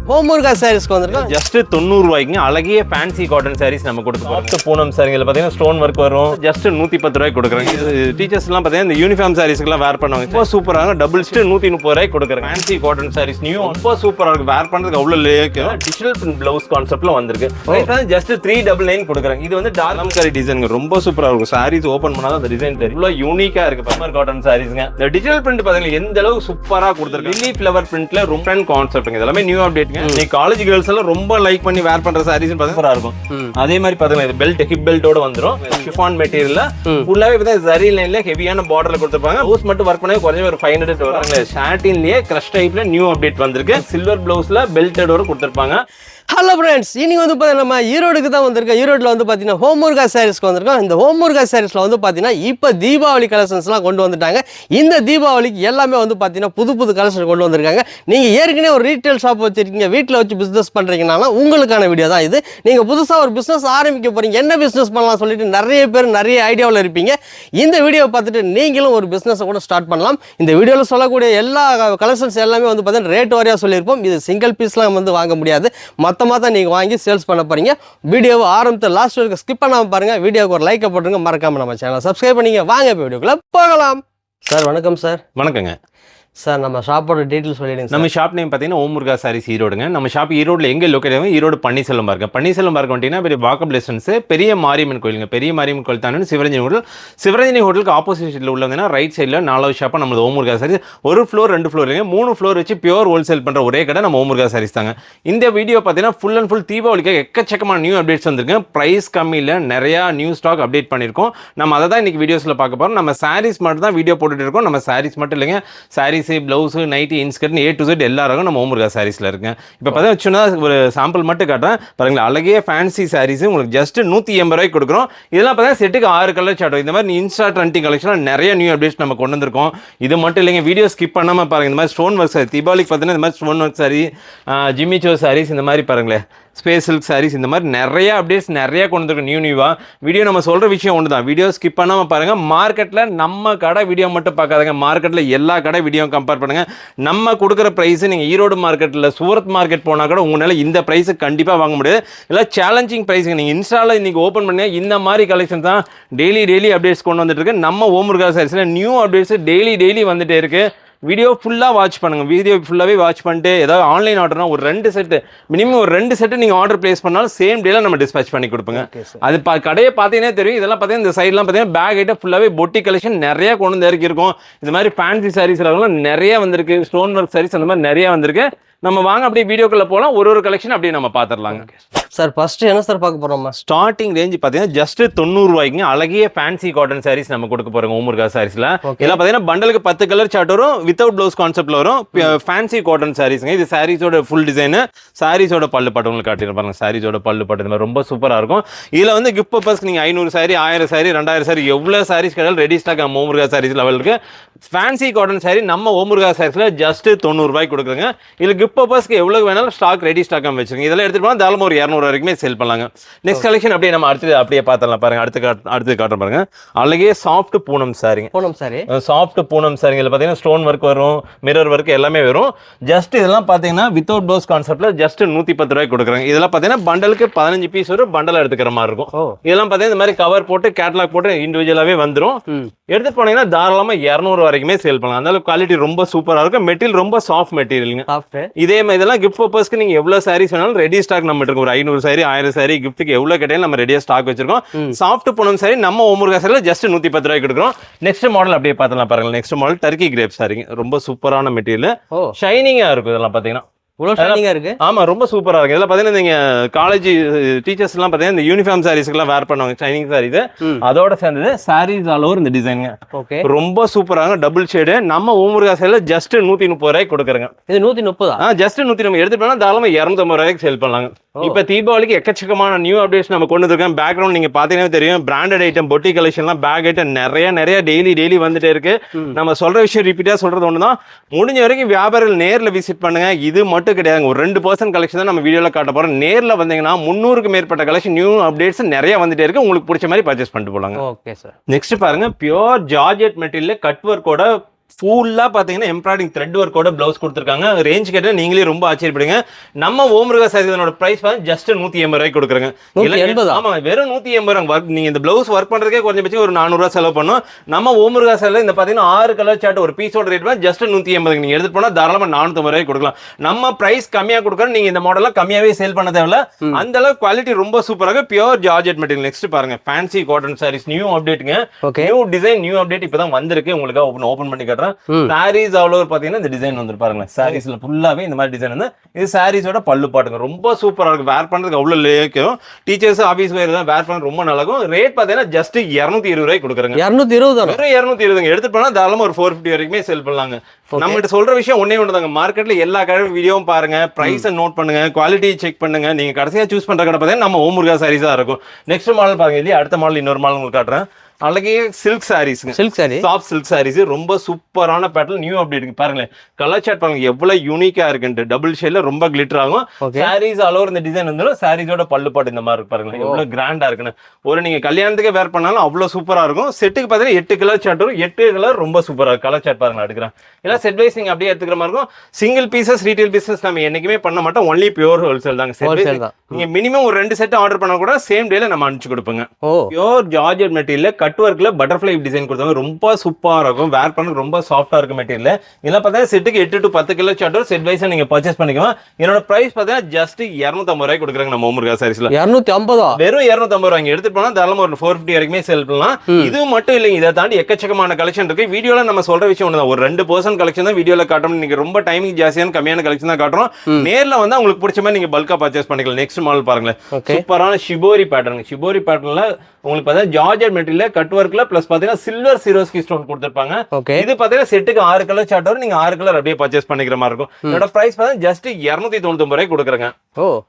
Home முருகா சாரீஸ்க்கு வந்திருக்கோம். Just 90 ரூபாய்க்கு அழகிய ஃபேன்சி காட்டன் சாரீஸ் நம்ம கொடுத்துருக்கோம். பூனம் சாரீல பார்த்தீங்கன்னா ஸ்டோன் ஒர்க் வரும். ஜஸ்ட் 110 ரூபாய்க்கு கொடுக்குறாங்க. இது டீச்சர்ஸ் எல்லாம் பார்த்தீங்கன்னா இந்த யூனிஃபார்ம் சாரீஸ்க்குலாம் வேர் பண்ணுவாங்க. ரொம்ப சூப்பராக டபுள் ஸ்டிச் 130 ரூபாய்க்கு கொடுக்குறாங்க. ஃபேன்சி காட்டன் சாரீஸ் நியூ ரொம்ப சூப்பராக இருக்கு. வேர் பண்ணுறதுக்கு அவ்வளோ லேக்கும் டிஜிட்டல் பிரிண்ட் பிளவுஸ் கான்செப்ட்ல வந்திருக்கு. ஜஸ்ட் 399 கொடுக்குறாங்க. இது வந்து டார்கரி டிசைன் ரொம்ப சூப்பராக இருக்கும். சாரீஸ் ஓப்பன் பண்ணாலும் அந்த டிசைன் தெரியும். இவ்வளோ யூனிக்கா இருக்கு பர்மர் காட்டன் சாரீஸ்ங்க. இந்த டிஜிட்டல் பிரிண்ட் பார்த்தீங்கன்னா எந்த அளவுக்கு சூப்பராக கொடுத்துருக்கு. லில்லி ஃப்ளவர் பிரிண்ட்ல ரொம்ப கான்செப்ட் இதெல்லாமே நியூ அப்டேட்ங்க. நீ காலேஜ் கேர்ள்ஸ் எல்லாம் ரொம்ப லைக் பண்ணி வேர் பண்ற சாரீஸ் சூப்பரா இருக்கும். அதே மாதிரி பாத்தீங்கன்னா இது பெல்ட் ஹிப் பெல்ட்டோட வந்துரும். ஷிஃபான் மெட்டீரியல்ல ஃபுல்லாவே பார்த்தா ஜரி லைன்ல ஹெவியான பார்டர்ல கொடுத்திருப்பாங்க. ப்ளவுஸ் மட்டும் வர்க் பண்ணவே குறைஞ்ச ஒரு 500 வராங்க. ஷார்ட்டின்லயே கிரஷ் டைப்ல நியூ அப்டேட் வந்திருக்கு. சில்வர் ப்ளவுஸ்ல பெல்ட்டோட கொடுத்திருப்பாங்க. ஹலோ ஃப்ரெண்ட்ஸ், இன்னைக்கு வந்து பார்த்தீங்கன்னா நம்ம ஈரோடுக்கு தான் வந்திருக்கோம். ஈரோட்டில் வந்து பார்த்தீங்கன்னா ஹோம் முருகா சாரீஸ்க்கு வந்திருக்கோம். இந்த ஹோம் முருகா சாரீஸில் வந்து பார்த்தீங்கன்னா இப்போ தீபாவளி கலெக்ஷன்ஸ்லாம் கொண்டு வந்துட்டாங்க. இந்த தீபாவளிக்கு எல்லாமே வந்து பார்த்தீங்கன்னா புது புது கலெக்ஷன் கொண்டு வந்திருக்காங்க. நீங்கள் ஏற்கனவே ஒரு ரீட்டைல் ஷாப் வச்சுருக்கீங்க, வீட்டில் வச்சு பிஸ்னஸ் பண்ணுறீங்கனால உங்களுக்கான வீடியோ தான் இது. நீங்கள் புதுசாக ஒரு பிஸ்னஸ் ஆரம்பிக்க போகிறீங்க, என்ன பிஸ்னஸ் பண்ணலாம் சொல்லிட்டு நிறைய பேர் நிறைய ஐடியாவில் இருப்பீங்க. இந்த வீடியோவை பார்த்துட்டு நீங்களும் ஒரு பிஸ்னஸை கூட ஸ்டார்ட் பண்ணலாம். இந்த வீடியோவில் சொல்லக்கூடிய எல்லா கலெக்ஷன்ஸ் எல்லாமே வந்து பார்த்தீங்கன்னா ரேட் வாரியாக சொல்லியிருப்போம். இது சிங்கிள் பீஸ்லாம் வந்து வாங்க முடியாது, மொத்தமாக தான் நீங்கள் வாங்கி சேல்ஸ் பண்ண போறீங்க. வீடியோவை ஆரம்பத்தில் லாஸ்ட் வரைக்கும் ஸ்கிப் பண்ணாமல் பாருங்க. வீடியோக்கு ஒரு லைக்கை போட்டுருங்க, மறக்காம நம்ம சேனலை சப்ஸ்கிரைப் பண்ணிங்க. வாங்க இப்போ வீடியோக்குள்ள போகலாம். சார் வணக்கம். சார் வணக்கங்க சார், நம்ம ஷாப்போட டீட்டெயில் சொல்லிடுங்க. நம்ம ஷாப் நேம் பார்த்தீங்கன்னா ஓம் முருகா சாரீஸ் ஈரோடுங்க. நம்ம ஷாப் ஈரோடுல எங்கே லொக்கேட் ஆகும்? ஈரோடு பன்னீர்செல்வம் பார்க்க. பன்னீர்செல்வம் பார்க்க வந்துட்டீங்கன்னா பெரிய வாக்கபிள் டிஸ்டன்ஸ் பெரிய மாரியம்மன் கோயிலுங்க. பெரிய மாரியம்மன் கோயில் தானே சிவரஞ்சனி ஹோட்டல். சிவரஞ்சனி ஹோட்டலுக்கு ஆப்போசிட்டில் உள்ளவங்கன்னா ரைட் சைடில் 4வது ஷாப்பாக நம்ம ஓம் முருகா சாரீஸ். ஒரு ஃப்ளோர் 2 ஃப்ளோர் இல்லைங்க, 3 ஃப்ளோர் வச்சு பியூர் ஹோல்சேல் பண்ணுற ஒரே கடை நம்ம ஓம் முருகா சாரீஸ் தாங்க. இந்த வீடியோ பார்த்தீங்கன்னா ஃபுல் அண்ட் ஃபுல் தீபாவளிக்கு எக்கச்சக்கமான நியூ அப்டேட்ஸ் வந்திருக்கு. ப்ரைஸ் கம்மியில் நிறையா நியூ ஸ்டாக் அப்டேட் பண்ணியிருக்கோம். நம்ம அதை தான் இன்னைக்கு வீடியோஸில் பார்க்க போகிறோம். நம்ம சாரீஸ் மட்டும் தான் வீடியோ போட்டுட்டு இருக்கோம். நம்ம சாரீஸ் மட்டும் இல்லைங்க, saris, blouse, nighty, inskirt A to Z எல்லாரும் நம்ம ஓம் முருகா சாரீஸ்ல இருக்கு. இப்போ பார்த்தீங்கன்னா ஒரு சாம்பிள் மட்டும் காட்டுறேன் பாருங்களா. அழகிய ஃபேன்சி சாரீஸ் உங்களுக்கு ஜஸ்ட் 180 ரூபாய்க்கு கொடுக்குறோம். இதெல்லாம் பார்த்தீங்கன்னா செட்டுக்கு 6 கலர் சார்ட். இந்த மாதிரி இன்ஸ்டா ட்ரெண்டிங் கலெக்ஷன் நிறைய நியூ அப்டேட்ஸ் நம்ம கொண்டு வந்திருக்கோம். இது மட்டும் இல்லைங்க, வீடியோ ஸ்கிப் பண்ணாமல் பாருங்க. இந்த மாதிரி ஸ்டோன் ஒர்க் சாரி தீபாவளிக்கு பார்த்தீங்கன்னா இந்த மாதிரி stone work sari, Jimmy Choo saris, இந்த மாதிரி பாருங்களேன் ஸ்பேஸ் சில்க் சாரீஸ், இந்த மாதிரி நிறைய அப்டேட்ஸ் நிறைய கொண்டு வந்திருக்கோம் நியூவா. வீடியோ நம்ம சொல்கிற விஷயம் ஒன்று தான், வீடியோ ஸ்கிப் பண்ணாமல் பாருங்கள். மார்க்கெட்டில் நம்ம கடை வீடியோ மட்டும் பார்க்காதங்க, மார்க்கெட்டில் எல்லா கடை வீடியோ கம்பேர் பண்ணுங்கள். நம்ம கொடுக்குற ப்ரைஸு நீங்கள் ஈரோடு மார்க்கெட்டில் சூரத் மார்க்கெட் போனால் கூட உங்களால் இந்த ப்ரைஸு கண்டிப்பாக வாங்க முடியாது. எல்லாம் சேலஞ்சிங் ப்ரைஸுங்க. நீங்கள் இன்ஸ்டாவில் இன்றைக்கி ஓப்பன் பண்ணி இந்த மாதிரி கலெக்ஷன் தான் டெய்லி அப்டேட்ஸ் கொண்டு வந்துட்டு இருக்கு. நம்ம ஓம் முருகா சாரீஸில் நியூ அப்டேட்ஸ் டெய்லி வந்துட்டே இருக்குது. வீடியோ ஃபுல்லாக வாட்ச் பண்ணுங்கள். வீடியோ ஃபுல்லாகவே வாட்ச் பண்ணிட்டு ஏதாவது ஆன்லைன் ஆர்டர்னா ஒரு 2 செட்டு மினிமம் ஒரு 2 செட்டு நீங்கள் ஆர்டர் பிளேஸ் பண்ணாலும் சேம் டேல நம்ம டிஸ்பேச் பண்ணி கொடுப்போங்க. அது கடையை பார்த்தீங்கன்னா தெரியும். இதெல்லாம் பார்த்தீங்கன்னா இந்த சைட்லாம் பார்த்தீங்கன்னா பேக் ஐட்டம் ஃபுல்லாகவே பொட்டி கலெக்ஷன் நிறைய கொண்டு வந்து இருக்கும். இந்த மாதிரி ஃபேன்சி சாரீஸ்லாம் நிறைய வந்திருக்கு. ஸ்டோன் ஒர்க் சாரீஸ் அந்த மாதிரி நிறைய வந்திருக்கு. நம்ம வாங்க அப்படியே வீடியோக்குள்ள போகலாம். ஒரு கலெக்ஷன் அப்படியே நம்ம பார்த்துடலாங்க. சார் ஃபர்ஸ்ட் என்ன சார் பார்க்க போறோம்? ஸ்டார்டிங் ரேஞ்ச் பார்த்தீங்கன்னா ஜஸ்ட் 90 ரூபாய்க்கு அழகிய ஃபேன்சி காட்டன் சாரீஸ் நம்ம கொடுக்க போறோம் ஓம் முருகா சாரீஸ்ல. இதெல்லாம் பார்த்தீங்கன்னா பண்டலுக்கு 10 கலர் சார்ட் வரும். வித்தவுட் ப்ளவுஸ் கான்செப்ட்ல வரும். ஃபேன்சி காட்டன் சாரீஸ்ங்க. இது சாரீஸோட ஃபுல் டிசைன். சாரீஸோட பல்லு பட்டு உங்களுக்கு காட்டியிருப்பாங்க. சாரீஸோட பல்லு பட்டு இந்த மாதிரி ரொம்ப சூப்பராக இருக்கும். இதில் வந்து கிஃப்ட் பர்பஸ்க்கு நீங்கள் 500 சாரி, 1000 சாரி, 2000 சாரி எவ்வளோ சாரீஸ் கிடையாது ரெடி ஸ்டாக் ஓம் முருகா சாரீஸ் லெவல் இருக்கு. ஃபேன்சி காட்டன் சாரி நம்ம ஓம் முருகா சாரீஸ்ல ஜஸ்ட் 90 ரூபாய்க்கு கொடுக்குறங்க. இதில் கிஃப்ட் பர்பஸ்க்கு எவ்வளோ வேணாலும் ஸ்டாக் ரெடி ஸ்டாக் வச்சுருங்க. இதெல்லாம் எடுத்துட்டு போனால் தாராளமாக ஒரு 200 வரைக்குமே சேல் பண்ணலாங்க. நெக்ஸ்ட் கலெக்ஷன் அப்படியே நம்ம அப்படியே பார்த்தலாம் பாருங்க. அடுத்து காட்டுற பாருங்க. அழகே சாஃப்ட் பூனம் சாரிங்க. பூனம் சாரி, சாஃப்ட் பூனம் சாரிங்க. இதில் பார்த்தீங்கன்னா ஸ்டோன் ஒர்க் வரும், மிரர் ஒர்க் எல்லாமே வரும். ஜஸ்ட் இதெல்லாம் பார்த்தீங்கன்னா வித்தவுட் ப்ளவுஸ் கான்செப்ட்ல ஜஸ்ட் 110 ரூபாய்க்கு கொடுக்குறாங்க. இதெல்லாம் பார்த்தீங்கன்னா பண்டலுக்கு 15 பீஸ் வரும். பண்டல் எடுத்துக்கிற மாதிரி இருக்கும். இதெல்லாம் பார்த்தீங்கன்னா இந்த மாதிரி கவர் போட்டு கேட்டலாக் போட்டு இண்டிவிஜுவலாகவே வந்துடும். எடுத்துட்டு போனீங்கன்னா தாராளமாக 200 வரைக்குமே சேல் பண்ணலாம். அதனால குவாலிட்டி ரொம்ப சூப்பராக இருக்கும். மெட்டீரியல் ரொம்ப சாஃப்ட் மெட்டீரியலுங்க. இதே மாதிரி இதெல்லாம் கிஃப்ட் பர்பஸ்க்கு நீங்கள் எவ்வளோ சாரீஸ் வேணாலும் ரெடி ஸ்டாக் நம்ம இருக்கும். ஒரு 500 சாரி, 1000 சாரி கிஃப்ட்டுக்கு எவ்வளவு கேட்டாலும் நம்ம ரெடியா ஸ்டாக் வச்சிருக்கோம். சாஃப்ட் பூனம் சாரி நம்ம ஓம் முருகா சாரில ஜஸ்ட் 110 ரூபாய்க்கு கொடுக்குறோம். நெக்ஸ்ட் மாடல் அப்படியே பார்த்தலாம் பாருங்க. நெக்ஸ்ட் மாடல் டர்க்கி கிரேப் சாரிங்க. ரொம்ப சூப்பரான மெட்டீரியல், ஷைனிங்கா இருக்கும். இதெல்லாம் பாத்தீங்கன்னா ஆமா ரொம்ப சூப்பரா இருக்கு. இதெல்லாம் பாத்தீங்கன்னா நீங்க காலேஜ் டீச்சர்ஸ் எல்லாம் பாத்தீங்கன்னா இந்த யூனிஃபார்ம் சாரீஸ்க்குலாம் வேர் பண்ணுவாங்க. ஷைனிங் சாரீஸ் அதோட சேர்ந்தது சாரீஸ் ஆல் ஓவர் இந்த டிசைனுங்க. ரொம்ப சூப்பராக டபுள் ஷேடு நம்ம ஓம் முருகா சாரில ஜஸ்ட் 130 ரூபாய்க்கு கொடுக்குறேங்க. இது 130 ஜஸ்ட் 130 எடுத்துட்டு போனா தாராளமா 250 ரூபாய்க்கு சேல் பண்ணலாங்க. இப்ப தீபாவளிக்கு எக்கச்சக்கமான நியூ அப்டேட்ஸ் நம்ம கொண்டு வந்திருக்கோம். பேக்ரவுண்ட் நீங்க பாத்தீங்கன்னா தெரியும். பிராண்டட் ஐட்டம், பொட்டி கலெக்ஷன்லாம் பேக் ஐட்டம் நிறைய டெய்லி வந்துட்டே இருக்கு. நம்ம சொல்ற விஷயம் ரிப்பீட்டா சொல்றது ஒண்ணுதான், முடிஞ்ச வரைக்கும் வியாபாரிகள் நேர்ல விசிட் பண்ணுங்க. இது மட்டும் கிடையாது, ஒரு 2% கலெக்ஷன் தான் நம்ம வீடியோல காட்ட போறோம். நேர்ல வந்தீங்கன்னா 300க்கு மேற்பட்ட கலெக்ஷன் நியூ அப்டேட்ஸ் நிறைய வந்துட்டே இருக்கு. உங்களுக்கு பிடிச்ச மாதிரி பர்ச்சேஸ் பண்ணிட்டு போலாங்க. Okay sir. நெக்ஸ்ட் பாருங்க, பியூர் ஜார்ஜெட் மெட்டீரியல் கட் ஒர்க்கோட ஃபுல்லா பாத்தீங்கன்னா எம்ப்ராய்டிங் த்ரெட் ஒர்க்கோட பிளவுஸ் கொடுத்துருக்காங்க. ரேஞ்ச் கேட்டா நீங்களே ரொம்ப ஆச்சரியப்படுங்க. நம்ம ஓம் முருகா சாரீஸோட பிரைஸ் ஜஸ்ட் 180 ரூபாய்க்கு கொடுக்குறாங்க. 180. ஆமா, வெறும் 180 ரூபாய். நீங்க இந்த பிளவுஸ் ஒர்க் பண்றதுக்கே குறைஞ்சபட்சம் ஒரு 400 ரூபாய் செலவு பண்ணும். நம்ம ஓம் முருகா சாரில இந்த பாத்தீங்கன்னா 6 கலர் சார்ட் ஒரு பீஸோட ரேட் ஜஸ்ட் 180. நீங்க எடுத்து போனா தாராளமா 450 ரூபாய்க்கு கொடுக்கலாம். நம்ம பிரைஸ் கம்மியா கொடுக்குறோம். நீங்க இந்த மாடல்லாம் கம்மியாவே சேல் பண்ண தேவையில்ல. அந்த அளவுக்கு குவாலிட்டி ரொம்ப சூப்பராக பியூர் ஜார்ஜெட் மெட்டீரியல். நெக்ஸ்ட் பாருங்க, ஃபேன்சி காட்டன் சாரீஸ் நியூ அப்டேட்டுங்க. நியூ டிசைன் நியூ அப்டேட் இப்பதான் வந்திருக்கு. உங்களுக்கு ஓபன் பண்ணி காட்டுறேன். சாரீஸ் அவ்வளவு பாத்தீங்கன்னா இந்த டிசைன் வந்து பாருங்க. சாரீஸ்ல ஃபுல்லாவே இந்த மாதிரி டிசைன் வந்து இது சாரீஸோட பல்லு பாட்டுங்க. ரொம்ப சூப்பரா இருக்கு. வேர் பண்றதுக்கு அவ்வளவு லேக்கும். டீச்சர்ஸ் ஆபீஸ் வேர் தான் வேர் பண்ண ரொம்ப நல்லா இருக்கும். ரேட் பாத்தீங்கன்னா ஜஸ்ட் 220 ரூபாய் கொடுக்குறாங்க. 220 வெறும் 220 எடுத்து போனா தாராளமா ஒரு 450 வரைக்குமே செல் பண்ணலாங்க. நம்ம கிட்ட சொல்ற விஷயம் ஒன்னே ஒண்ணுதாங்க. மார்க்கெட்ல எல்லா கடை வீடியோவும் பாருங்க, பிரைஸ் நோட் பண்ணுங்க, குவாலிட்டி செக் பண்ணுங்க. நீங்க கடைசியா சூஸ் பண்ற கடை பாத்தீங்கன்னா நம்ம ஓம் முருகா சாரீஸ் தான் இருக்கும். நெக்ஸ்ட் மாடல் பாருங்க. இல்லையா அடுத்த மாடல் இன்னொரு மாடல் உங்களுக்கு காட்டுறேன். அழகிய சில்க் சாரீஸ்ங்க. Silk sari, soft silk saris ரொம்ப சூப்பரான பேட்டர்ன் நியூ அப்டேட் இருக்கு. பாருங்களேன் கலர் சார்ட் பாருங்க எவ்வளவு யூனிக்கா இருக்குன்னு. டபுள் ஷேட்ல ரொம்ப கிளிட்டர் ஆகும். சாரீஸ் ஆல் ஓவர் இந்த டிசைன் இருந்தாலும் சாரீஸோட பல்லு பாட்டு இந்த மாதிரி இருக்கு. பாருங்க எவ்வளவு கிராண்டா இருக்குன்னு. ஒரு நீங்க கல்யாணத்துக்கு வேர் பண்ணாலும் அவ்வளவு சூப்பரா இருக்கும். செட்டுக்கு பாத்தீங்கன்னா 8 கலர் சார்ட் வரும். 8 கலர் ரொம்ப சூப்பரா இருக்கு. கலர் சார்ட் பாருங்க எடுக்கிறேன். எல்லாம் செட் வைஸ் நீங்க அப்படியே எடுத்துக்கிற மாதிரி இருக்கும். சிங்கிள் பீசஸ் ரீட்டைல் பிசினஸ் நம்ம என்னைக்குமே பண்ண மாட்டோம். ஒன்லி பியூர் ஹோல்சேல் தாங்க. நீங்க மினிமம் ஒரு 2 செட் ஆர்டர் பண்ணா கூட சேம் டேல நம்ம அனுப்பிச்சு கொடுப்போங்க. பியூர் ஜார்ஜெட் மெட்டீரியல் கட் ஒர்க்ல பட்டர்ஃப்ளை டிசைன் கொடுத்தாங்க. ரொம்ப சூப்பரா இருக்கும். வேர் பண்ண ரொம்ப சாஃப்டா இருக்கு மெட்டீரியல். இதெல்லாம் பார்த்தா செட்டுக்கு 8 to 10 கிலோ சார்ட் செட் வைஸா நீங்க பர்ச்சேஸ் பண்ணிக்கலாம். என்னோட பிரைஸ் பார்த்தா ஜஸ்ட் 250 ரூபாய் கொடுக்குறாங்க நம்ம ஓம் முருகா சாரீஸ்ல. 250 வெறும் 250 ரூபாய் எடுத்துட்டு போனா தாராளமா ஒரு 450 வரைக்குமே சேல் பண்ணலாம். இது மட்டும் இல்லைங்க, இதை தாண்டி எக்கச்சக்கமான கலெக்ஷன் இருக்கு. வீடியோல நம்ம சொல்ற விஷயம் ஒண்ணுதான், ஒரு 2% கலெக்ஷன் தான் வீடியோல காட்டணும். நீங்க ரொம்ப டைமிங் ஜாஸ்தியான கம்மியான கலெக்ஷன் தான் காட்டுறோம். நேர்ல வந்து உங்களுக்கு பிடிச்ச மாதிரி நீங்க பல்கா பர்ச்சேஸ் பண்ணிக்கலாம். நெக்ஸ்ட் மாடல் பாருங்களேன், சூப்பரான ஷிபோரி பேட்டர்ன். ஷிபோரி பேட்டர்ன்ல உங்களுக்கு பார்த்தா ஜார்ஜெட் மெட்டீரியல் கட் ஒர்க்ல பிளஸ் பாத்தீங்கன்னா சில்வர் சிரோஸ்கி ஸ்டோன் கொடுத்திருப்பாங்க. இது பாத்தீங்கன்னா செட்டுக்கு 6 கலர் சார்ட் வரும். நீங்க 6 கலர் அப்படியே பர்ச்சேஸ் பண்ணிக்கிற மாதிரி இருக்கும். இதோட பிரைஸ் பார்த்தா ஜஸ்ட் 299 ரூபாய் கொடுக்குறாங்க.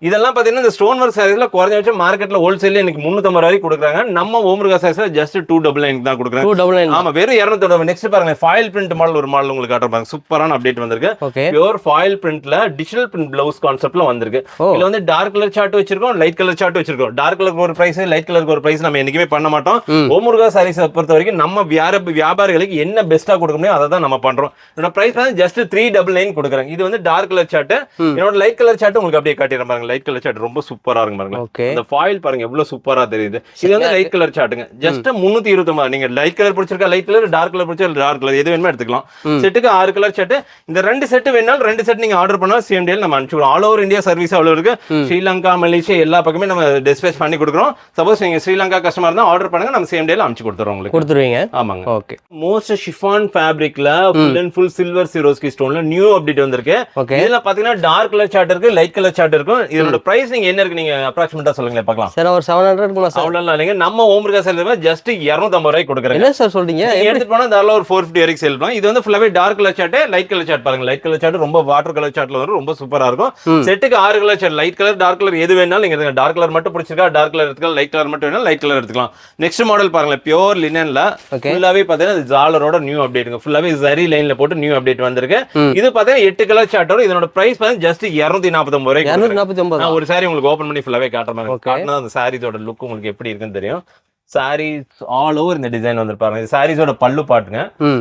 இதெல்லாம் பாத்தீங்கன்னா இந்த ஸ்டோன் ஒர்க் சாரீஸ்ல குறைஞ்சபட்சம் மார்க்கெட்ல ஹோல்சேல்ல எனக்கு 350 ரூபாய் கொடுக்குறாங்க. நம்ம ஓம் முருகா சாரீஸ்ல ஜஸ்ட் 299 தான் கொடுக்குறாங்க. ஆமா வெறும் 299. நெக்ஸ்ட் பாருங்க, ஃபாயில் பிரிண்ட் மாடல் ஒரு மாடல் உங்களுக்கு காட்டுறாங்க. சூப்பரான அப்டேட் வந்திருக்கு. பியூர் ஃபாயில் பிரிண்ட்ல டிஜிட்டல் பிரிண்ட் பிளவுஸ் கான்செப்ட்ல வந்திருக்கு. இதுல வந்து டார்க் கலர் சார்ட் வச்சிருக்கோம், லைட் கலர் சார்ட் வச்சிருக்கோம். டார்க் கலருக்கு ஒரு பிரைஸ், லைட் கலருக்கு ஒரு பிரைஸ் நம்ம என்னைக்குமே பண்ண மாட்டோம். ஓம் முருகா சாரீஸ் பொறுத்த வரைக்கும் நம்ம வியாபாரிகளுக்கு என்ன பெஸ்டா கொடுக்க முடியும் அதை தான் நம்ம பண்றோம். இதோட பிரைஸ் ஜஸ்ட் 399 கொடுக்குறாங்க. இது வந்து டார்க் கலர் சார்ட். என்னோட லைட் கலர் சார்ட் உங்களுக்கு அப்படியே காட்டிடுறேன் பாருங்க. லைட் கலர் சார்ட் ரொம்ப சூப்பரா இருக்கு பாருங்க. இந்த ஃபாயில் பாருங்க எவ்வளவு சூப்பரா தெரியுது. இது வந்து லைட் கலர் சார்ட்டுங்க. ஜஸ்ட் 329. நீங்க லைட் கலர் பிடிச்சிருக்கா லைட் கலர், டார்க் கலர் பிடிச்சா டார்க் கலர், எது வேணுமோ எடுத்துக்கலாம். செட்டுக்கு 6 கலர் சார்ட். இந்த 2 செட் வேணாலும் 2 செட் நீங்க ஆர்டர் பண்ணா சேம் டேல நம்ம அனுப்பிச்சுடுவோம். ஆல் ஓவர் இந்தியா சர்வீஸ் அவ்வளவு இருக்கு. ஸ்ரீலங்கா, மலேசியா எல்லா பக்கமே நம்ம டிஸ்பேச் பண்ணி கொடுக்குறோம். சப்போஸ் நீங்க ஸ்ரீலங்கா கஸ்டமர் தான் ஆர்டர் பண்ணுங்க, நம்ம சேம் டேல அனுப்பிச்சு கொடுத்துறோம் உங்களுக்கு. கொடுத்துருவீங்க. ஆமாங்க. ஓகே. மோஸ்ட் ஷிஃபான் ஃபேப்ரிக்ல full and full silver Swarovski ஸ்டோன்ல நியூ அப்டேட் வந்திருக்கு. இதுல பாத்தீங்கன்னா டார்க் கலர் சார்ட் இருக்கு, லைட் கலர் சார்ட் இருக்கும். இதோட பிரைஸ் நீங்க என்ன இருக்கு நீங்க அப்ராக்ஸிமேட்டா சொல்லுங்க பார்க்கலாம். சார் ஒரு 700 இருக்குமா சார்? அவ்வளவு இல்லைங்க. நம்ம ஓம் முருகா சாரீஸ்ல ஜஸ்ட் 250 ரூபாய் கொடுக்குறேன். என்ன சார் சொல்றீங்க? எடுத்து போனா தாராளமா ஒரு 450 வரைக்கும் சேல் பண்ணலாம். இது வந்து ஃபுல்லாவே dark colour chart, light colour chart பாருங்க. லைட் கலர் சார்ட் ரொம்ப வாட்டர் கலர் சார்ட்ல வரும். ரொம்ப சூப்பரா இருக்கும். செட்டுக்கு 6 colour chart, light colour dark colour எது வேணாலும் நீங்க எடுத்துக்கலாம். டார்க் கலர் மட்டும் பிடிச்சிருக்கா டார்க் கலர் எடுத்துக்கலாம், லைட் கலர் மட்டும் வேணாலும் லைட் கலர் எடுத்துக்கலாம். நெக்ஸ்ட் மாடல் பாருங்க, பியூர் லினன்ல ஃபுல்லாவே பாத்தீங்கன்னா ஜாலரோட நியூ அப்டேட். ஃபுல்லாவே ஜரி லைன்ல போட்டு நியூ அப்டேட் வந்திருக்கு. இது பாத்தீங்கன்னா 8 கலர் சார்ட் வரும். இதோட பிரைஸ் பாத்தீங்கன்னா ஜஸ்ட் 249 ரூபாய். 249. ஒரு சாரி உங்களுக்கு ஓபன் பண்ணி ஃபுல்லாவே காட்டுறேன். காட்டினா அந்த சாரீஸோட லுக் உங்களுக்கு எப்படி இருக்குன்னு தெரியும். சாரீஸ் ஆல் ஓவர் இந்த டிசைன் வந்திருப்பாங்க. இது சாரீஸோட பல்லு பாட்டுங்க.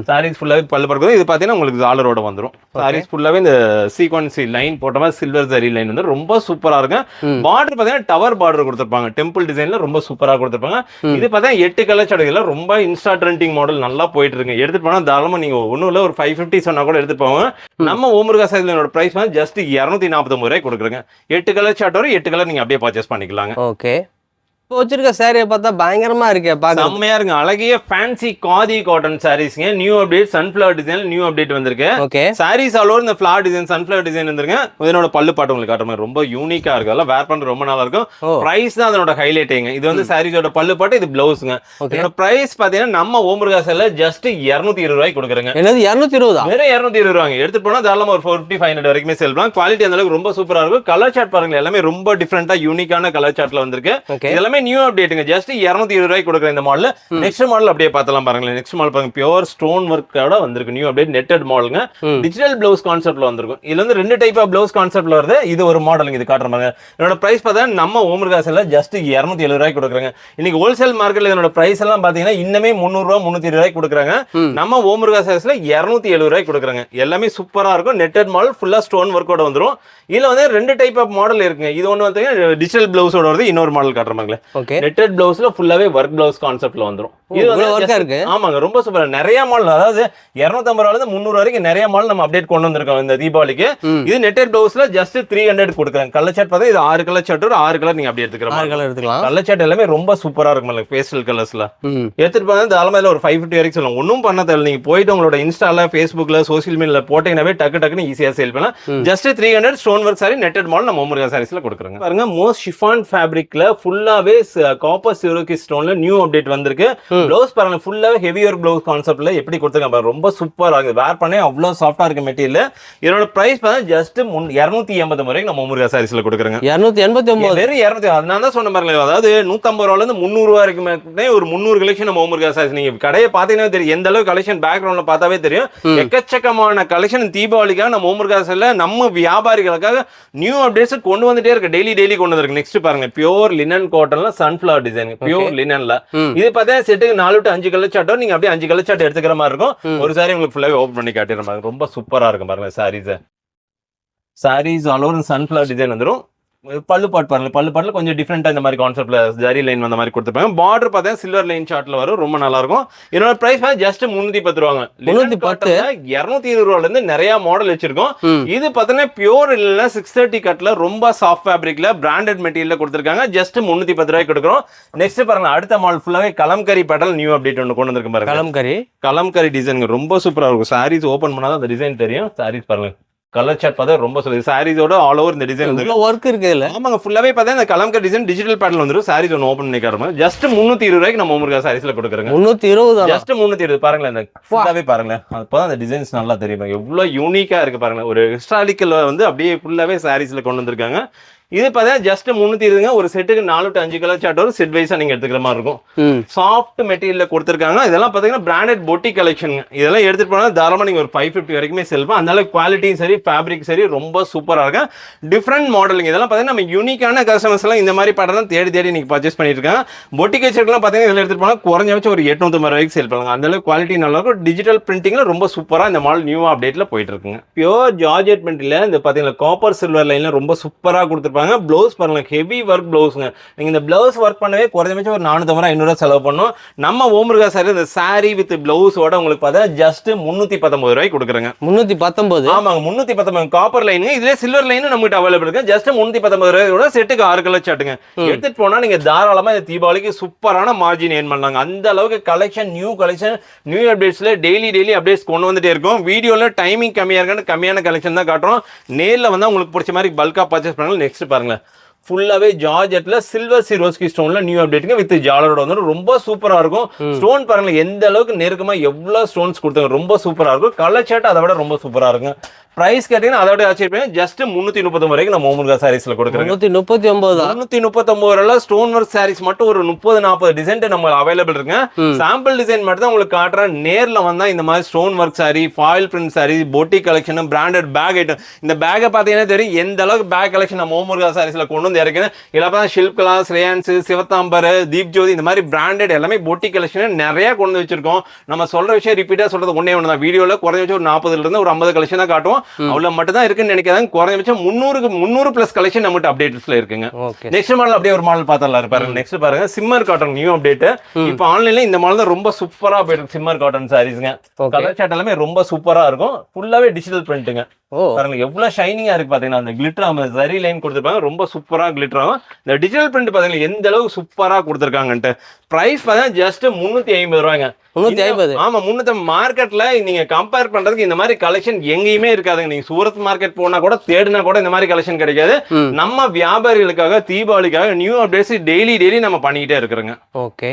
சாரீஸ் ஃபுல்லாவே பல்லு பாட்டு. இது பாத்தீங்கன்னா உங்களுக்கு ஜாலரோட வந்துரும். சாரீஸ் ஃபுல்லாவே இந்த சீக்வன்சி லைன் போட்ட மாதிரி சில்வர் ஜரி லைன் வந்து ரொம்ப சூப்பரா இருக்கு. பார்டர் பாத்தீங்கன்னா டவர் பார்டர் கொடுத்திருப்பாங்க. டெம்பிள் டிசைன்ல ரொம்ப சூப்பரா கொடுத்திருப்பாங்க. இது பாத்தீங்கன்னா 8 கலர் சார்ட்ல ரொம்ப இன்ஸ்டா ட்ரெண்டிங் மாடல் நல்லா போயிட்டு இருக்கு. எடுத்துட்டு போனா தாராளமா நீங்க ஒண்ணும் இல்ல ஒரு 550 சொன்னா கூட எடுத்துட்டு போவாங்க. நம்ம ஓம் முருகா சாரீஸோட பிரைஸ் ஜஸ்ட் 249 ரூபாய் கொடுக்குறேங்க. 8 கலர் சார்ட் வரும். 8 கலர் நீங்க அப்படியே பர்ச்சேஸ் பண்ணிக்கலாங்க. ஓகே. இப்போ வச்சிருக்க சாரியை பார்த்தா பயங்கரமா இருக்கு. செம்மையா இருக்கு. அழகிய ஃபேன்சி காதி காட்டன் சாரீஸ்ங்க. New update sunflower design new update வந்திருக்கு. ஓகே. சாரீஸ் ஆல் ஓவர் இந்த ஃபிளவர் டிசைன் சன்ஃபிளவர் டிசைன் வந்திருக்கு. இதனோட பல்லு பாட்டு உங்களுக்கு காட்டுற மாதிரி ரொம்ப யூனிக்கா இருக்கு. அதெல்லாம் வேர் பண்றது ரொம்ப நல்லா இருக்கும். பிரைஸ் தான் அதனோட ஹைலைட்டிங். இது வந்து சாரீஸோட பல்லு பாட்டு, இது பிளவுஸ்ங்க. இதோட பிரைஸ் பாத்தீங்கன்னா நம்ம ஓம் முருகா சாரீஸ்ல ஜஸ்ட் 220 ரூபாய் கொடுக்குறேங்க. என்னது 220? வேற 220 ரூபாய். எடுத்துட்டு போனா தாராளமா ஒரு 450 500 வரைக்குமே சேல் பண்ணலாம். குவாலிட்டி அந்த அளவுக்கு ரொம்ப சூப்பரா இருக்கும். கலர் சார்ட் பாருங்க எல்லாமே ரொம்ப டிஃபரெண்டா யூனிக்கான கலர் சார்ட்ல வந்திருக்கு. இதெல்லாம் எல்லாமே நியூ அப்டேட்டுங்க. ஜஸ்ட் 220 ரூபாய்க்கு கொடுக்குறேன் இந்த மாடல். நெக்ஸ்ட் மாடல் அப்படியே பார்த்தலாம் பாருங்களேன். நெக்ஸ்ட் மாடல் பாருங்க, பியூர் ஸ்டோன் ஒர்க்கோட வந்திருக்கு நியூ அப்டேட் நெட்டட் மாடலுங்க. டிஜிட்டல் பிளவுஸ் கான்செப்ட்ல வந்திருக்கும். இதுல வந்து 2 டைப் ஆஃப் பிளவுஸ் கான்செப்ட்ல வருது. இது ஒரு மாடலுங்க, இது காட்டுற பாருங்க. என்னோட பிரைஸ் பார்த்தா நம்ம ஓமர்காஸ்ல ஜஸ்ட் 270 ரூபாய்க்கு கொடுக்குறாங்க. இன்னைக்கு ஹோல்சேல் மார்க்கெட்ல இதனோட பிரைஸ் எல்லாம் பாத்தீங்கன்னா இன்னமே 300 ரூபாய் 320 ரூபாய்க்கு கொடுக்குறாங்க. நம்ம ஓமர்காஸ்ல 270 ரூபாய்க்கு கொடுக்குறாங்க. எல்லாமே சூப்பரா இருக்கும். நெட்டட் மாடல் ஃபுல்லா ஸ்டோன் ஒர்க்கோட வந்துரும். இதுல வந்து 2 டைப் ஆஃப் மாடல் இருக்குங்க. இது ஒன்னு வந்து டிஜிட்டல் பிளவுஸோட வருது, இன்னொரு மாடல் காட்டுறாங்களே. நெட்டட் பிளவுஸ்ல ஃபுல்லாவே ஒர்க் பிளவுஸ் கான்செப்ட்ல வந்துரும். இது வந்து இருக்கு. ஆமாங்க, ரொம்ப சூப்பரா நிறைய மாடல், அதாவது 250 ரூபாயில இருந்து 300 வரைக்கும் நிறைய மாடல் நம்ம அப்டேட் கொண்டு வந்திருக்கோம் இந்த தீபாவளிக்கு. இது நெட்டட் பிளவுஸ்ல ஜஸ்ட் 300 கொடுக்குறாங்க. கலர் சார்ட் பார்த்தா இது 6 கலர் சார்ட், ஒரு 6 கலர் நீங்க அப்படியே எடுத்துக்கலாம். கலர் சார்ட் எல்லாமே ரொம்ப சூப்பரா இருக்கும். பேஸ்டல் கலர்ஸ்ல எடுத்துட்டு போனா தாராளமா ஒரு 550 வரைக்கும் சொல்லலாம். ஒன்னும் பண்ண தேவையில்ல. நீங்க போயிட்டு உங்களோட இன்ஸ்டால, ஃபேஸ்புக்ல, சோசியல் மீடியால போட்டீங்கன்னாவே டக்கு டக்குன்னு ஈஸியா சேல் பண்ணலாம். Just 300 stone work sorry netted model நம்ம ஓமர்காஸ் சாரீஸ்ல கொடுக்குறாங்க. பாருங்க, மோஸ்ட் ஷிஃபான் ஃபேப்ரிக்ல ஃபுல்லாவே காப்பர் சிரோகி ஸ்டோன்ல நியூ அப்டேட் வந்திருக்கு. பிளவுஸ் பாருங்க, ஃபுல்லாவே ஹெவி ஒர்க் பிளவுஸ் கான்செப்ட்ல எப்படி கொடுத்துருக்காங்க. ரொம்ப சூப்பரா இருக்கு. வேர் பண்ணே அவ்வளவு சாஃப்டா இருக்கு மெட்டீரியல். இதோட பிரைஸ் பார்த்தா ஜஸ்ட் 280 வரைக்கும் நம்ம ஓமர்காஸ் சாரீஸ்ல கொடுக்குறாங்க. 289 வெறும் 200. அதனால தான் சொன்ன பாருங்க, அதாவது 150 ரூபாயில இருந்து 300 ரூபாய் வரைக்கும் ஒரு 300 கலெக்ஷன் நம்ம ஓமர்காஸ் சாரீஸ். நீங்க கடையை பாத்தீங்கன்னா தெரியும் எந்த அளவுக்கு கலெக்ஷன் பேக்ரவுண்ட்ல பார்த்தாவே தெரியும். எக்கச்சக்கமான கலெக்ஷன் தீபாவளிக்காக நம்ம ஓமர்காஸ்ல நம்ம வியாபாரிகளுக்காக நியூ அப்டேட்ஸ் கொண்டு வந்துட்டே இருக்கு. டெய்லி கொண்டு வந்திருக்கு. நெக்ஸ்ட் பாருங்க, பியூர் லினன் காட்டன்ல சன்ஃபிளவர் டிசைன். பியூர் லினன்ல இது பார்த்தா செட்டுக்கு 4 to 5 கலர் சார்ட்டோ நீங்க அப்படியே 5 கலர் சார்ட் எடுத்துக்கிற மாதிரி இருக்கும். ஒரு சாரி உங்களுக்கு ஃபுல்லாவே ஓபன் பண்ணி காட்டிடுற மாதிரி ரொம்ப சூப்பரா இருக்கும். பாருங்க saris all over sunflower design வந்துடும். பல்லு பாட் பாருங்க, பல்லு பாட்டுல கொஞ்சம் டிஃப்ரெண்டா இந்த மாதிரி கான்செப்ட்ல ஜரி லைன் வந்த மாதிரி கொடுத்துருப்பாங்க. பார்டர் பார்த்தா சில்வர் லைன் சார்ட்ல வரும். ரொம்ப நல்லா இருக்கும். என்னோட பிரைஸ் ஜஸ்ட் 310 ரூபாங்க. 220 ரூபாயில இருந்து நிறைய மாடல் வச்சிருக்கோம். இது பார்த்தீங்கன்னா பியூர் இல்ல 630 கட்ல ரொம்ப சாஃப்ட் ஃபேப்ரிக்ல பிராண்டட் மெட்டீரியல் கொடுத்துருக்காங்க. ஜஸ்ட் 310 ரூபாய்க்கு கொடுக்குறோம். நெக்ஸ்ட் பாருங்க, அடுத்த மாடல் ஃபுல்லாவே கலம்கரி பேட்டர்ன் நியூ அப்டேட் ஒன்று கொண்டு வந்திருக்கு பாருங்க. கலம்கரி டிசைன் ரொம்ப சூப்பரா இருக்கும். சாரீஸ் ஓபன் பண்ணாதான் அந்த டிசைன் தெரியும். சாரீஸ் பாருங்க, கலர் சார்ட் பார்த்தா ரொம்ப சொல்லுது. சாரீஸோட ஆல் ஓவர் இந்த டிசைன் வந்து ஒர்க் இருக்கு இல்ல. ஆமாங்க, ஃபுல்லாவே பார்த்தா இந்த கலம்கரி டிசைன் டிஜிட்டல் பேட்டர்ன் வந்துரும். சாரீஸ் ஒன்று ஓபன் பண்ணி காட்டுறோம். ஜஸ்ட் 320 ரூபாய்க்கு நம்ம ஓமர்காஸ் சாரீஸ்ல கொடுக்குறோங்க. 320 ஜஸ்ட் 320. பாருங்களேன், இந்த ஃபுல்லாவே பாருங்களேன். அப்பதான் அந்த டிசைன்ஸ் நல்லா தெரியும். எவ்வளவு யூனிக்கா இருக்கு பாருங்க. ஒரு ஹிஸ்டாரிக்கல் வந்து அப்படியே ஃபுல்லாவே சாரீஸ்ல கொண்டு வந்திருக்காங்க. இது பார்த்தா ஜஸ்ட் 320. ஒரு செட்டுக்கு 4 to 5 கலர் சார்ட் வரும். செட் வைஸா நீங்க எடுத்துக்கிற மாதிரி இருக்கும். சாஃப்ட் மெட்டீரியல்ல கொடுத்துருக்காங்க. இதெல்லாம் பாத்தீங்கன்னா பிராண்டட் பொட்டி கலெக்ஷன். இதெல்லாம் எடுத்துட்டு போனா தாராளமா நீங்க ஒரு 550 வரைக்குமே செல் பண்ணலாம். அந்த அளவுக்கு குவாலிட்டியும் சரி, ஃபேப்ரிக் சரி ரொம்ப சூப்பரா இருக்கு. டிஃப்ரெண்ட் மாடலுங்க. இதெல்லாம் பாத்தீங்கன்னா நம்ம யூனிக்கான கஸ்டமர்ஸ் எல்லாம் இந்த மாதிரி பேட்டர்ன் தேடி நீங்க பர்ச்சேஸ் பண்ணிட்டு இருக்காங்க. பொட்டி கல்ச்சர்லாம் பாத்தீங்கன்னா இதுல எடுத்துட்டு போனா குறைஞ்சபட்சம் ஒரு 850 வரைக்கும் செல் பண்ணலாம். அந்த அளவுக்கு குவாலிட்டி நல்லா இருக்கும். டிஜிட்டல் பிரிண்டிங்ல ரொம்ப சூப்பரா இந்த மாடல் நியூ அப்டேட்ல போயிட்டு இருக்குங்க. பியூர் ஜார்ஜெட் மெட்டீரியல் இந்த பாத்தீங்கன்னா காப்பர் சில்வர் லைன்ல ரொம்ப சூப்பரா கொடுத்துருப்பாங்க. ப்ளவுஸ் பாருங்க, ஹெவி ஒர்க் ப்ளவுஸ்ங்க. நீங்க இந்த ப்ளவுஸ் ஒர்க் பண்ணவே குறைஞ்சபட்சம் ஒரு 450 500 செலவு பண்ணும். நம்ம ஓமர்காஸ் சாரி இந்த சாரி வித் ப்ளவுஸோட உங்களுக்கு பார்த்தா ஜஸ்ட் 319 ரூபாய்க்கு கொடுக்குறாங்க. 319. ஆமாங்க, 319 காப்பர் லைன். இதுல சில்வர் லைன் நம்மகிட்ட அவைலபிள் இருக்கு. ஜஸ்ட் 319 ரூபாயோட செட்டுக்கு 6 கலர் சாட்டுங்க. எடுத்துட்டு போனா நீங்க தாராளமா இந்த தீபாவளிக்கு சூப்பரான மார்ஜின் ஏர்ன் பண்ணலாங்க. அந்த அளவுக்கு கலெக்ஷன் நியூ அப்டேட்ஸ்ல டெய்லி அப்டேட்ஸ் கொண்டு வந்துட்டே இருக்கும். வீடியோல டைமிங் கம்மியா இருக்கு, கம்மியான கலெக்ஷன் தான் காட்டுறோம். நேர்ல வந்தா உங்களுக்கு பிடிச்ச மாதிரி பல்கா பர்ச்சேஸ் பண்ணலாம். நெக்ஸ்ட் பாருங்க, ஃபுல்லாவே ஜார்ஜெட்ல சில்வர் சிரோஸ்கி ஸ்டோன்ல நியூ அப்டேட்டுங்க வித் ஜாலரோட வந்து ரொம்ப சூப்பரா இருக்கும். ஸ்டோன் பாருங்க எந்த அளவுக்கு நெருக்கமா எவ்வளவு ஸ்டோன்ஸ் கொடுத்தாங்க. ரொம்ப சூப்பரா இருக்கும். கலர் சார்ட் அதை விட ரொம்ப சூப்பரா இருக்கும். பிரைஸ் கேட்டீங்கன்னா அதோட ஆச்சரியம் ஜஸ்ட் 339 வரைக்கும் நம்ம ஓமர்காஸ் சாரீஸ்ல கொடுக்குறோம். 339 ஸ்டோன் ஒர்க் சாரீஸ் மட்டும் ஒரு 30-40 டிசைன் நம்ம அவைலபிள் இருக்கு. சாம்பிள் டிசைன் மட்டும் தான் உங்களுக்கு காட்டுறேன். நேர்ல வந்தா இந்த மாதிரி stone work sorry, foil print sorry, பொட்டி கலெக்ஷன், பிராண்டட் பேக் ஐட்டம். இந்த பேக்கை பாத்தீங்கன்னா தெரியும் எந்த அளவுக்கு பேக் கலெக்ஷன் நம்ம ஓமர்காஸ் சாரீஸ்ல கொண்டு வந்து இறக்குறேன். இல்லப்பதான் ஷில்கலா, ஸ்ரேயான்ஸ், சிவத்தாம்பர், தீப் ஜோதி இந்த மாதிரி பிராண்டட் எல்லாமே பொட்டி கலெக்ஷன் நிறைய கொண்டு வச்சிருக்கோம். நம்ம சொல்ற விஷயம் ரிப்பீட்டா சொல்றது ஒன்னே ஒன்று தான். வீடியோல குறைஞ்சபட்சம் ஒரு 40 இருந்து ஒரு 50 கலெக்ஷன் தான் காட்டுவோம். அவ்வளவு மட்டும் தான் இருக்குன்னு நினைக்காதீங்க. குறைஞ்சபட்சம் 300 பிளஸ் கலெக்ஷன் நம்மகிட்ட அப்டேட்ஸ்ல இருக்குங்க. நெக்ஸ்ட் மாடல் அப்படியே ஒரு மாடல் பார்த்தலாம் பாருங்க. நெக்ஸ்ட் பாருங்க, சிம்மர் காட்டன் நியூ அப்டேட். இப்போ ஆன்லைன்ல இந்த மாடல் தான் ரொம்ப சூப்பரா போயிருக்கு. சிம்மர் காட்டன் சாரீஸ்ங்க. கலர் சார்ட் எல்லாமே ரொம்ப சூப்பரா இருக்கும். ஃபுல்லாவே டிஜிட்டல் பிரிண்ட்ங்க. பாருங்க எவ்வளவு ஷைனிங்கா இருக்கு பாத்தீங்கன்னா. அந்த கிளிட்டர் அந்த ஜரி லைன் கொடுத்துருப்பாங்க. ரொம்ப சூப்பரா கிளிட்டர் ஆகும். இந்த டிஜிட்டல் பிரிண்ட் பாத்தீங்கன்னா எந்த அளவுக்கு சூப்பரா கொடுத்துருக்காங்கன்ட்டு. பிரைஸ் பார்த்தா ஜஸ்ட் 350 ரூபாய்ங்க. 350. ஆமா, 350. மார்க்கெட்ல நீங்க கம்பேர் பண்றதுக்கு இந்த மாதிரி கலெக்ஷன் எங்கேயுமே இருக்காதுங்க. நீங்க சூரத் மார்க்கெட் போனா கூட தேடினா கூட இந்த மாதிரி கலெக்ஷன் கிடைக்காது. நம்ம வியாபாரிகளுக்காக தீபாவளிக்காக நியூ அப்டேட்ஸ் டெய்லி நம்ம பண்ணிக்கிட்டே இருக்கிறோங்க. Okay.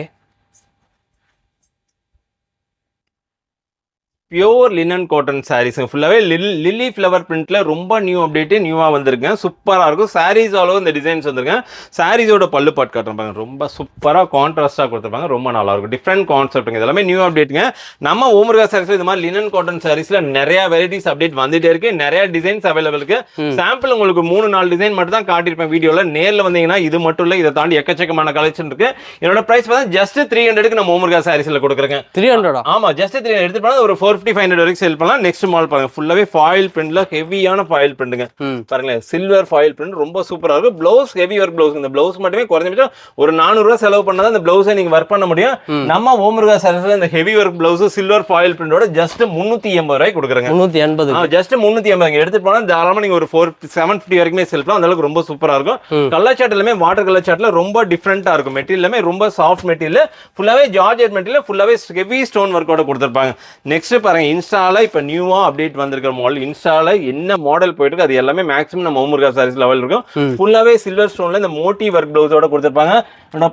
Pure linen cotton saris ஃபுல்லாவே லில்லி ஃப்ளவர் பிரிண்ட்ல ரொம்ப நியூ அப்டேட் நியூவா வந்திருக்கேன். சூப்பரா இருக்கும். சாரீஸ் ஆலோ இந்த டிசைன்ஸ் வந்திருக்கேன். சாரீஸோட பல்லு பாட் காட்டுறாங்க, ரொம்ப சூப்பரா கான்ட்ராஸ்டா கொடுத்துருப்பாங்க, ரொம்ப நல்லா இருக்கும். டிஃப்ரெண்ட் கான்செப்ட் இதெல்லாமே நியூ அப்டேட்டுங்க. நம்ம ஓமுருகா சாரீஸ்ல இது மாதிரி லினன் காட்டன் சாரீஸ்ல நிறைய வெரைட்டிஸ் அப்டேட் வந்துட்டே இருக்கு. நிறைய டிசைன்ஸ் அவைலபிள் இருக்கு. சாம்பிள் உங்களுக்கு 3-4 டிசைன் மட்டும் தான் காட்டியிருப்பேன் வீடியோல. நேர்ல வந்தீங்கன்னா இது மட்டும் இல்ல, இதை தாண்டி எக்கச்சக்கமான கலெக்ஷன் இருக்கு. என்னோட பிரைஸ் பார்த்தா ஜஸ்ட் 300க்கு நம்ம ஓமுருகா சாரீஸ்ல கொடுக்குறேன். 300? ஆமா, ஜஸ்ட் 300 எடுத்துட்டு போனா ஒரு 450-500 வரைக்கும் சேல் பண்ணலாம். நெக்ஸ்ட் மாடல் பாருங்க, ஃபுல்லாவே ஃபாயில் பிரிண்ட்ல ஹெவியான ஃபாயில் பிரிண்ட்ங்க. பாருங்களேன், சில்வர் ஃபாயில் பிரிண்ட் ரொம்ப சூப்பரா இருக்கும். Blouse heavy work blouse. இந்த ப்ளவுஸ் மட்டுமே குறைஞ்சபட்சம் ஒரு 400 ரூபாய் செலவு பண்ணா இந்த ப்ளவுஸை நீங்க ஒர்க் பண்ண முடியும். நம்ம ஓமுருகா சாரீஸ்ல இந்த heavy work blouse silver foil பிரிண்டோட ஜஸ்ட் 380 ரூபாய் கொடுக்குறேங்க. 380? ஜஸ்ட் 380 எடுத்துட்டு போனா தாராளமா நீங்க ஒரு 750 வரைக்குமே செல் பண்ணலாம். அந்த அளவுக்கு ரொம்ப சூப்பரா இருக்கும். கலர் சார்ட் எல்லாமே வாட்டர் கலர் சார்ட்ல ரொம்ப டிஃப்ரெண்டா இருக்கும். மெட்டீரியல் எல்லாமே ரொம்ப சாஃப்ட் மெட்டீரியல், ஃபுல்லாவே ஜார்ஜெட் மெட்டீரியல், ஃபுல்லாவே ஹெவி ஸ்டோன் ஒர்க்கோட கொடுத்துருப்பாங்க. நெக்ஸ்ட் பாருங்க, இன்ஸ்டால இப்ப நியூவா அப்டேட் வந்திருக்கிற மாடல். இன்ஸ்டால என்ன மாடல் போயிட்டு இருக்கு அது எல்லாமே மேக்ஸிமம் நம்ம ஓமுருகா சாரீஸ் லெவல் இருக்கும். ஃபுல்லாவே சில்வர் ஸ்டோன்ல இந்த மோட்டி ஒர்க் ப்ளவுஸோட கொடுத்துருப்பாங்க.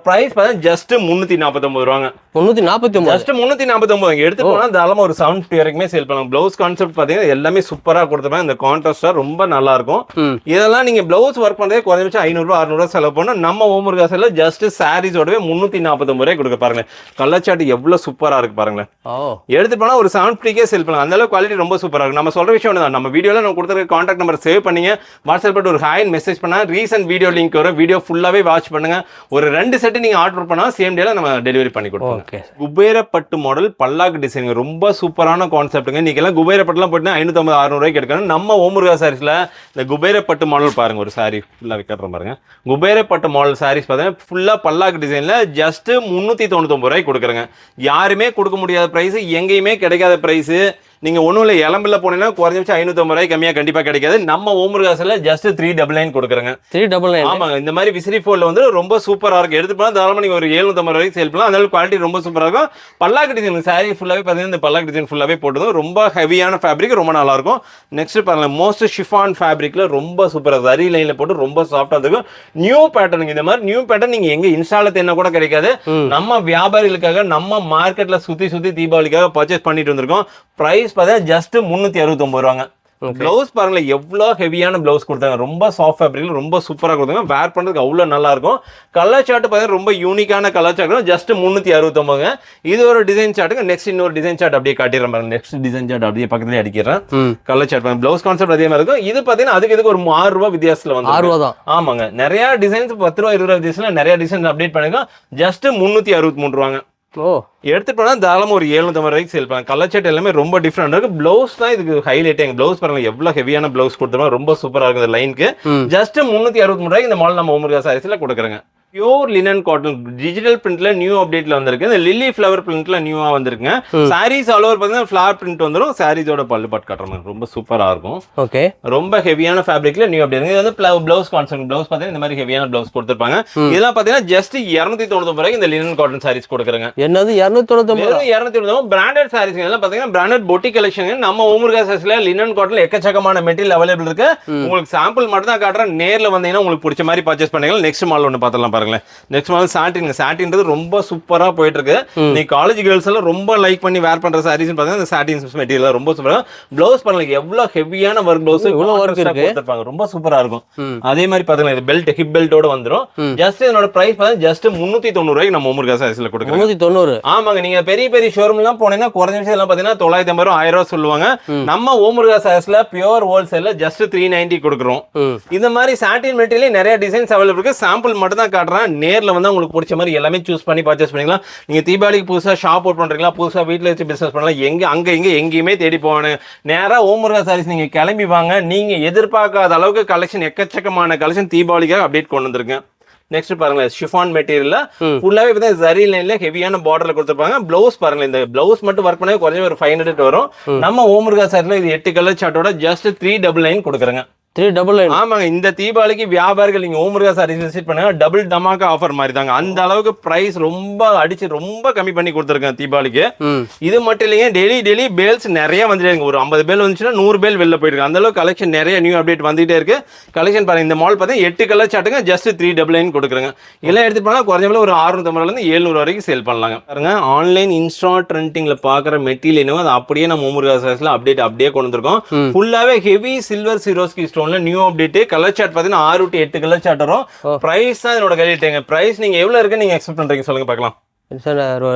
பிரைஸ் பார்த்தா ஜஸ்ட் 349 ரூபாங்க. 349? ஜஸ்ட் 349 எடுத்து போனா தாராளமா ஒரு 750 வரைக்குமே சேல் பண்ணலாம். பிளவுஸ் கான்செப்ட் பாத்தீங்கன்னா எல்லாமே சூப்பரா கொடுத்துருப்பாங்க. இந்த கான்ட்ராஸ்டா ரொம்ப நல்லா இருக்கும். இதெல்லாம் நீங்க பிளவுஸ் ஒர்க் பண்றதே குறைஞ்சபட்சம் 500-600 செலவு பண்ணா நம்ம ஓமுருகா சாரீஸ்ல ஜஸ்ட் சாரீஸோடவே 349 ரூபாய் கொடுக்க பாருங்க. கலர் சார்ட் எவ்வளவு சூப்பரா இருக்கு பாருங்களேன். எடுத்து போனா ஒரு 750க்கே சேல் பண்ணலாம். அந்த அளவுக்கு குவாலிட்டி ரொம்ப சூப்பரா இருக்கு. நம்ம சொல்ற விஷயம் தான், நம்ம வீடியோல நம்ம கொடுத்துருக்க கான்டாக்ட் நம்பர் சேவ் பண்ணீங்க, வாட்ஸ்அப் போட்டு ஒரு ஹாய் மெசேஜ் பண்ணா ரீசன்ட் வீடியோ லிங்க் வரும். வீடியோ ஃபுல்லாவே வாட்ச் பண்ணுங்க. ஒரு 2 செட் நீங்க ஆர்டர் பண்ணா சேம் டேல நம்ம டெலிவரி பண்ணி கொடுப்போம். குபேரப்பட்டு மாடல் பல்லாக்கு டிசைன் ரொம்ப சூப்பரான கான்செப்ட்டுங்க. இன்னைக்கு எல்லாம் குபேரப்பட்டுலாம் போட்டு 550-600 ரூபாய்க்கு எடுக்கணும். நம்ம ஓமுருகா சாரீஸ்ல இந்த குபேரப்பட்டு மாடல் பாருங்க, ஒரு சாரி ஃபுல்லா வைக்கிறோம் பாருங்க. குபேரப்பட்டு மாடல் சாரீஸ் பாத்தீங்கன்னா ஃபுல்லா பல்லாக்கு டிசைன்ல ஜஸ்ட் 399 ரூபாய்க்கு கொடுக்குறேங்க. யாருமே கொடுக்க முடியாத பிரைஸ், எங்கேயுமே கிடைக்காத பிரைஸ். நீங்க ஒண்ணும் இல்ல, இளம்பில் போனீங்கன்னா குறைஞ்சபட்சம் 550 ரூபாய் கம்மியா கண்டிப்பா கிடைக்காது. நம்ம ஓமுருகா சாரீஸ்ல ஜஸ்ட் 399 கொடுக்குறேங்க. 399? ஆமாங்க. இந்த மாதிரி விசிறி ஃபோல்ல வந்து ரொம்ப சூப்பரா இருக்கு. எடுத்து போனா தாராளமா நீங்க ஒரு 750 ரூபாய்க்கு சேல் பண்ணலாம். அதனால குவாலிட்டி ரொம்ப சூப்பரா இருக்கும். பல்லாக்கு டிசைன் சாரி ஃபுல்லாவே பாத்தீங்கன்னா இந்த பல்லாக்கு டிசைன் ஃபுல்லாவே போட்டதும் ரொம்ப ஹெவியான ஃபேப்ரிக், ரொம்ப நல்லா இருக்கும். நெக்ஸ்ட் பாருங்க, மோஸ்ட் ஷிஃபான் ஃபேப்ரிக்ல ரொம்ப சூப்பரா சரி லைன்ல போட்டு ரொம்ப சாஃப்டா இருக்கும். New pattern. இந்த மாதிரி நியூ பேட்டர்ன் நீங்க எங்க இன்ஸ்டால தேடினா கூட கிடைக்காது. நம்ம வியாபாரிகளுக்காக நம்ம மார்க்கெட்ல சுத்தி தீபாவளிக்காக பர்ச்சேஸ் பண்ணிட்டு வந்திருக்கோம். பிரைஸ் பார்த்தா ஜஸ்ட் 369 ரூபாங்க. பிளவுஸ் பாருங்களேன், எவ்வளவு ஹெவியான பிளவுஸ் கொடுத்தாங்க. ரொம்ப சாஃப்ட் ஃபேப்ரிக்ல ரொம்ப சூப்பரா கொடுத்தாங்க. வேர் பண்றதுக்கு அவ்வளவு நல்லா இருக்கும். கலர் சார்ட் பாத்தீங்கன்னா ரொம்ப யூனிக்கான கலர் சார்ட். ஜஸ்ட் 369. இது ஒரு டிசைன் சார்ட்டுங்க. நெக்ஸ்ட் இன்னொரு டிசைன் சார்ட் அப்படியே காட்டிடுறேன் பாருங்க. நெக்ஸ்ட் டிசைன் சார்ட் அப்படியே பக்கத்துலயே அடிக்கிறேன். கலர் சார்ட் பாருங்க. பிளவுஸ் கான்செப்ட் அதே மாதிரி இருக்கும். இது பாத்தீங்கன்னா அதுக்கு ஒரு 6 ரூபாய் வித்தியாசத்துல வந்து 6 ரூபாய் தான். ஆமாங்க. நிறைய டிசைன்ஸ் 10 ரூபாய் 20 ரூபாய் வித்தியாசத்துல நிறைய டிசைன்ஸ் அப்டேட் பண்ணிருக்கோம். ஜஸ்ட் 363 ரூபாங்க. எடுத்துட்டு போனா தாராளமா ஒரு 750 ரூபாய்க்கு சேல் பண்ணலாம். கலர் சார்ட் எல்லாமே ரொம்ப டிஃப்ரெண்ட் இருக்கு. பிளவுஸ் தான் இதுக்கு ஹைலைட். எங்க பிளவுஸ் பாருங்க எவ்வளவு ஹெவியான பிளவுஸ் கொடுத்துருவோம். ரொம்ப சூப்பரா இருக்கு. இந்த லைனுக்கு ஜஸ்ட் 363 ரூபாய்க்கு இந்த மாடல் நம்ம ஓமுருகா சாரீஸ்ல கொடுக்குறேங்க. பியூர் லினன் காட்டன் டிஜிட்டல் பிரிண்ட்ல நியூ அப்டேட்ல வந்திருக்கு. இந்த லில்லி ஃப்ளவர் பிரிண்ட்ல நியூவா வந்திருக்குங்க. சாரீஸ் ஆல் ஓவர் பாத்தீங்கன்னா ஃப்ளவர் பிரிண்ட் வந்துரும். சாரீஸோட பல்லு பாட் காட்டுறோம், ரொம்ப சூப்பரா இருக்கும். ஓகே, ரொம்ப ஹெவியான ஃபேப்ரிக்ல நியூ அப்டேட். இது வந்து பிளவுஸ் கான்செப்ட். பிளவுஸ் பாத்தீங்கன்னா இந்த மாதிரி ஹெவியான பிளவுஸ் கொடுத்திருப்பாங்க. இதெல்லாம் பாத்தீங்கன்னா ஜஸ்ட் 299 ரூபாய்க்கு இந்த லினன் காட்டன் சாரீஸ் கொடுக்குறேங்க. என்னது 299? 299 பிராண்டட் சாரீஸ். இதெல்லாம் பாத்தீங்கன்னா பிராண்டட் பொட்டி கலெக்ஷன். நம்ம ஓமுருகா சாரீஸ்ல லினன் காட்டன்ல எக்கச்சக்கமான மெட்டீரியல் அவைலபிள் இருக்கு. உங்களுக்கு சாம்பிள் மட்டும் தான் காட்டுறேன். நேர்ல வந்தீங்கன்னா உங்களுக்கு பிடிச்ச மாதிரி பர்ச்சேஸ் பண்ணிக்கலாம். நெக்ஸ்ட் மாடல் ஒன்னு பார்த்தலாம் பாருங்களேன். நெக்ஸ்ட் மாடல் சாட்டின். சாட்டின்றது ரொம்ப சூப்பரா போயிட்டு இருக்கு. நீ காலேஜ் கேர்ள்ஸ் எல்லாம் ரொம்ப லைக் பண்ணி வேர் பண்ற சாரீஸ் பாத்தீங்கன்னா இந்த சாட்டின் மெட்டீரியல் ரொம்ப சூப்பரா. பிளவுஸ் பாருங்க எவ்வளவு ஹெவியான ஒர்க் பிளவுஸ், இவ்வளவு ஒர்க் இருக்கு, ரொம்ப சூப்பரா இருக்கும். அதே மாதிரி பாத்தீங்கன்னா இது பெல்ட் ஹிப் பெல்ட்டோட வந்துரும். ஜஸ்ட் இதோட பிரைஸ் பாத்தீங்கன்னா ஜஸ்ட் 390 ரூபாய்க்கு நம்ம ஓமுருகா சாரீஸ்ல கொடுக்குறோம். 390? ஆமாங்க. நீங்க பெரிய பெரிய ஷோரூம் எல்லாம் போனீங்கன்னா குறைஞ்ச விஷயம் எல்லாம் பாத்தீங்கன்னா 950 ரூபாய் 1000 ரூபாய் சொல்லுவாங்க. நம்ம ஓமுருகா சாரீஸ்ல பியூர் ஹோல்சேல்ல ஜஸ்ட் 390 கொடுக்குறோம். இந்த மாதிரி சாட்டின் மெட்டீரியல் நிறைய டிசைன்ஸ் அவைலபிள் இருக்கு. சாம்பிள் மட்டும் தான் காட்டுறேன். நேர்ல வந்து உங்களுக்கு பிடிச்ச மாதிரி எல்லாமே சூஸ் பண்ணி பர்ச்சேஸ் பண்ணிக்கலாம். நீங்க தீபாவளிக்கு புதுசா ஷாப் ஓட் பண்றீங்களா, புதுசா வீட்டுல வச்சு பிசினஸ் பண்ணலாம், எங்கேயுமே தேடி போவானு நேரா ஓமுருகா சாரீஸ் நீங்க கிளம்பி வாங்க. நீங்க எதிர்பார்க்காத அளவுக்கு கலெக்ஷன், எக்கச்சக்கமான கலெக்ஷன் தீபாவளிக்காக அப்டேட் கொண்டு வந்திருக்கேன். நெக்ஸ்ட் பாருங்களேன், ஷிஃபான் மெட்டீரியல்ல ஃபுல்லாவே வந்து ஜரி லைன்ல ஹெவியான பார்டர்ல கொடுத்திருப்பாங்க. பிளவுஸ் பாருங்க, இந்த பிளவுஸ் மட்டும் ஒர்க் பண்ணவே குறைஞ்ச ஒரு 500 வரும். நம்ம ஓமுருகா சாரீஸ்ல இது 8 கலர் சார்ட்டோட ஜஸ்ட் 399 கொடுக்குறேங்க. 399. ஆமாங்க, இந்த தீபாவளிக்கு வியாபாரிகள் நீங்க ஓம் முருகா சாரீஸ் விசிட் பண்ணுங்க, டபுள் டமாக்கா ஆஃபர் மாதிரி தாங்க. அந்த அளவுக்கு பிரைஸ் ரொம்ப அடிச்சு ரொம்ப கம்மி பண்ணி கொடுத்துருக்கேன் தீபாவளிக்கு. இது மட்டும் இல்லைங்க, டெய்லி பேல்ஸ் நிறைய வந்துட்டே இருக்கு. ஒரு 50 பேல் வந்துச்சுன்னா 100 பேல் வெளில போயிருக்கு. அந்த அளவுக்கு கலெக்ஷன் நிறைய நியூ அப்டேட் வந்துட்டே இருக்கு. கலெக்ஷன் பாருங்க, இந்த மால் பார்த்தா 8 கலர் சாட்டுங்க, ஜஸ்ட் 399 கொடுக்குறேங்க. இதெல்லாம் எடுத்து போனா குறைஞ்சபட்சம் ஒரு 650 700 வரைக்கும் சேல் பண்ணலாங்க. பாருங்க, ஆன்லைன் இன்ஸ்டா ட்ரெண்டிங்ல பாக்குற மெட்டீரியல் என்னவோ அது அப்படியே நம்ம ஓம் முருகா சாரீஸ்ல அப்படியே கொண்டு வந்திருக்கோம். ஃபுல்லாவே ஹெவி சில்வர் சிரோஸ்கி ஸ்டோன்ல நியூ அப்டேட். கலர் சார்ட் பாத்தீங்கன்னா 6 to 8 கலர் சார்ட் வரும். பிரைஸ் தான் என்னோட கையிட்டேங்க. பிரைஸ் நீங்க எவ்வளவு இருக்கு நீங்க எக்ஸ்பெக்ட் பண்றீங்க சொல்லுங்க பார்க்கலாம். சார்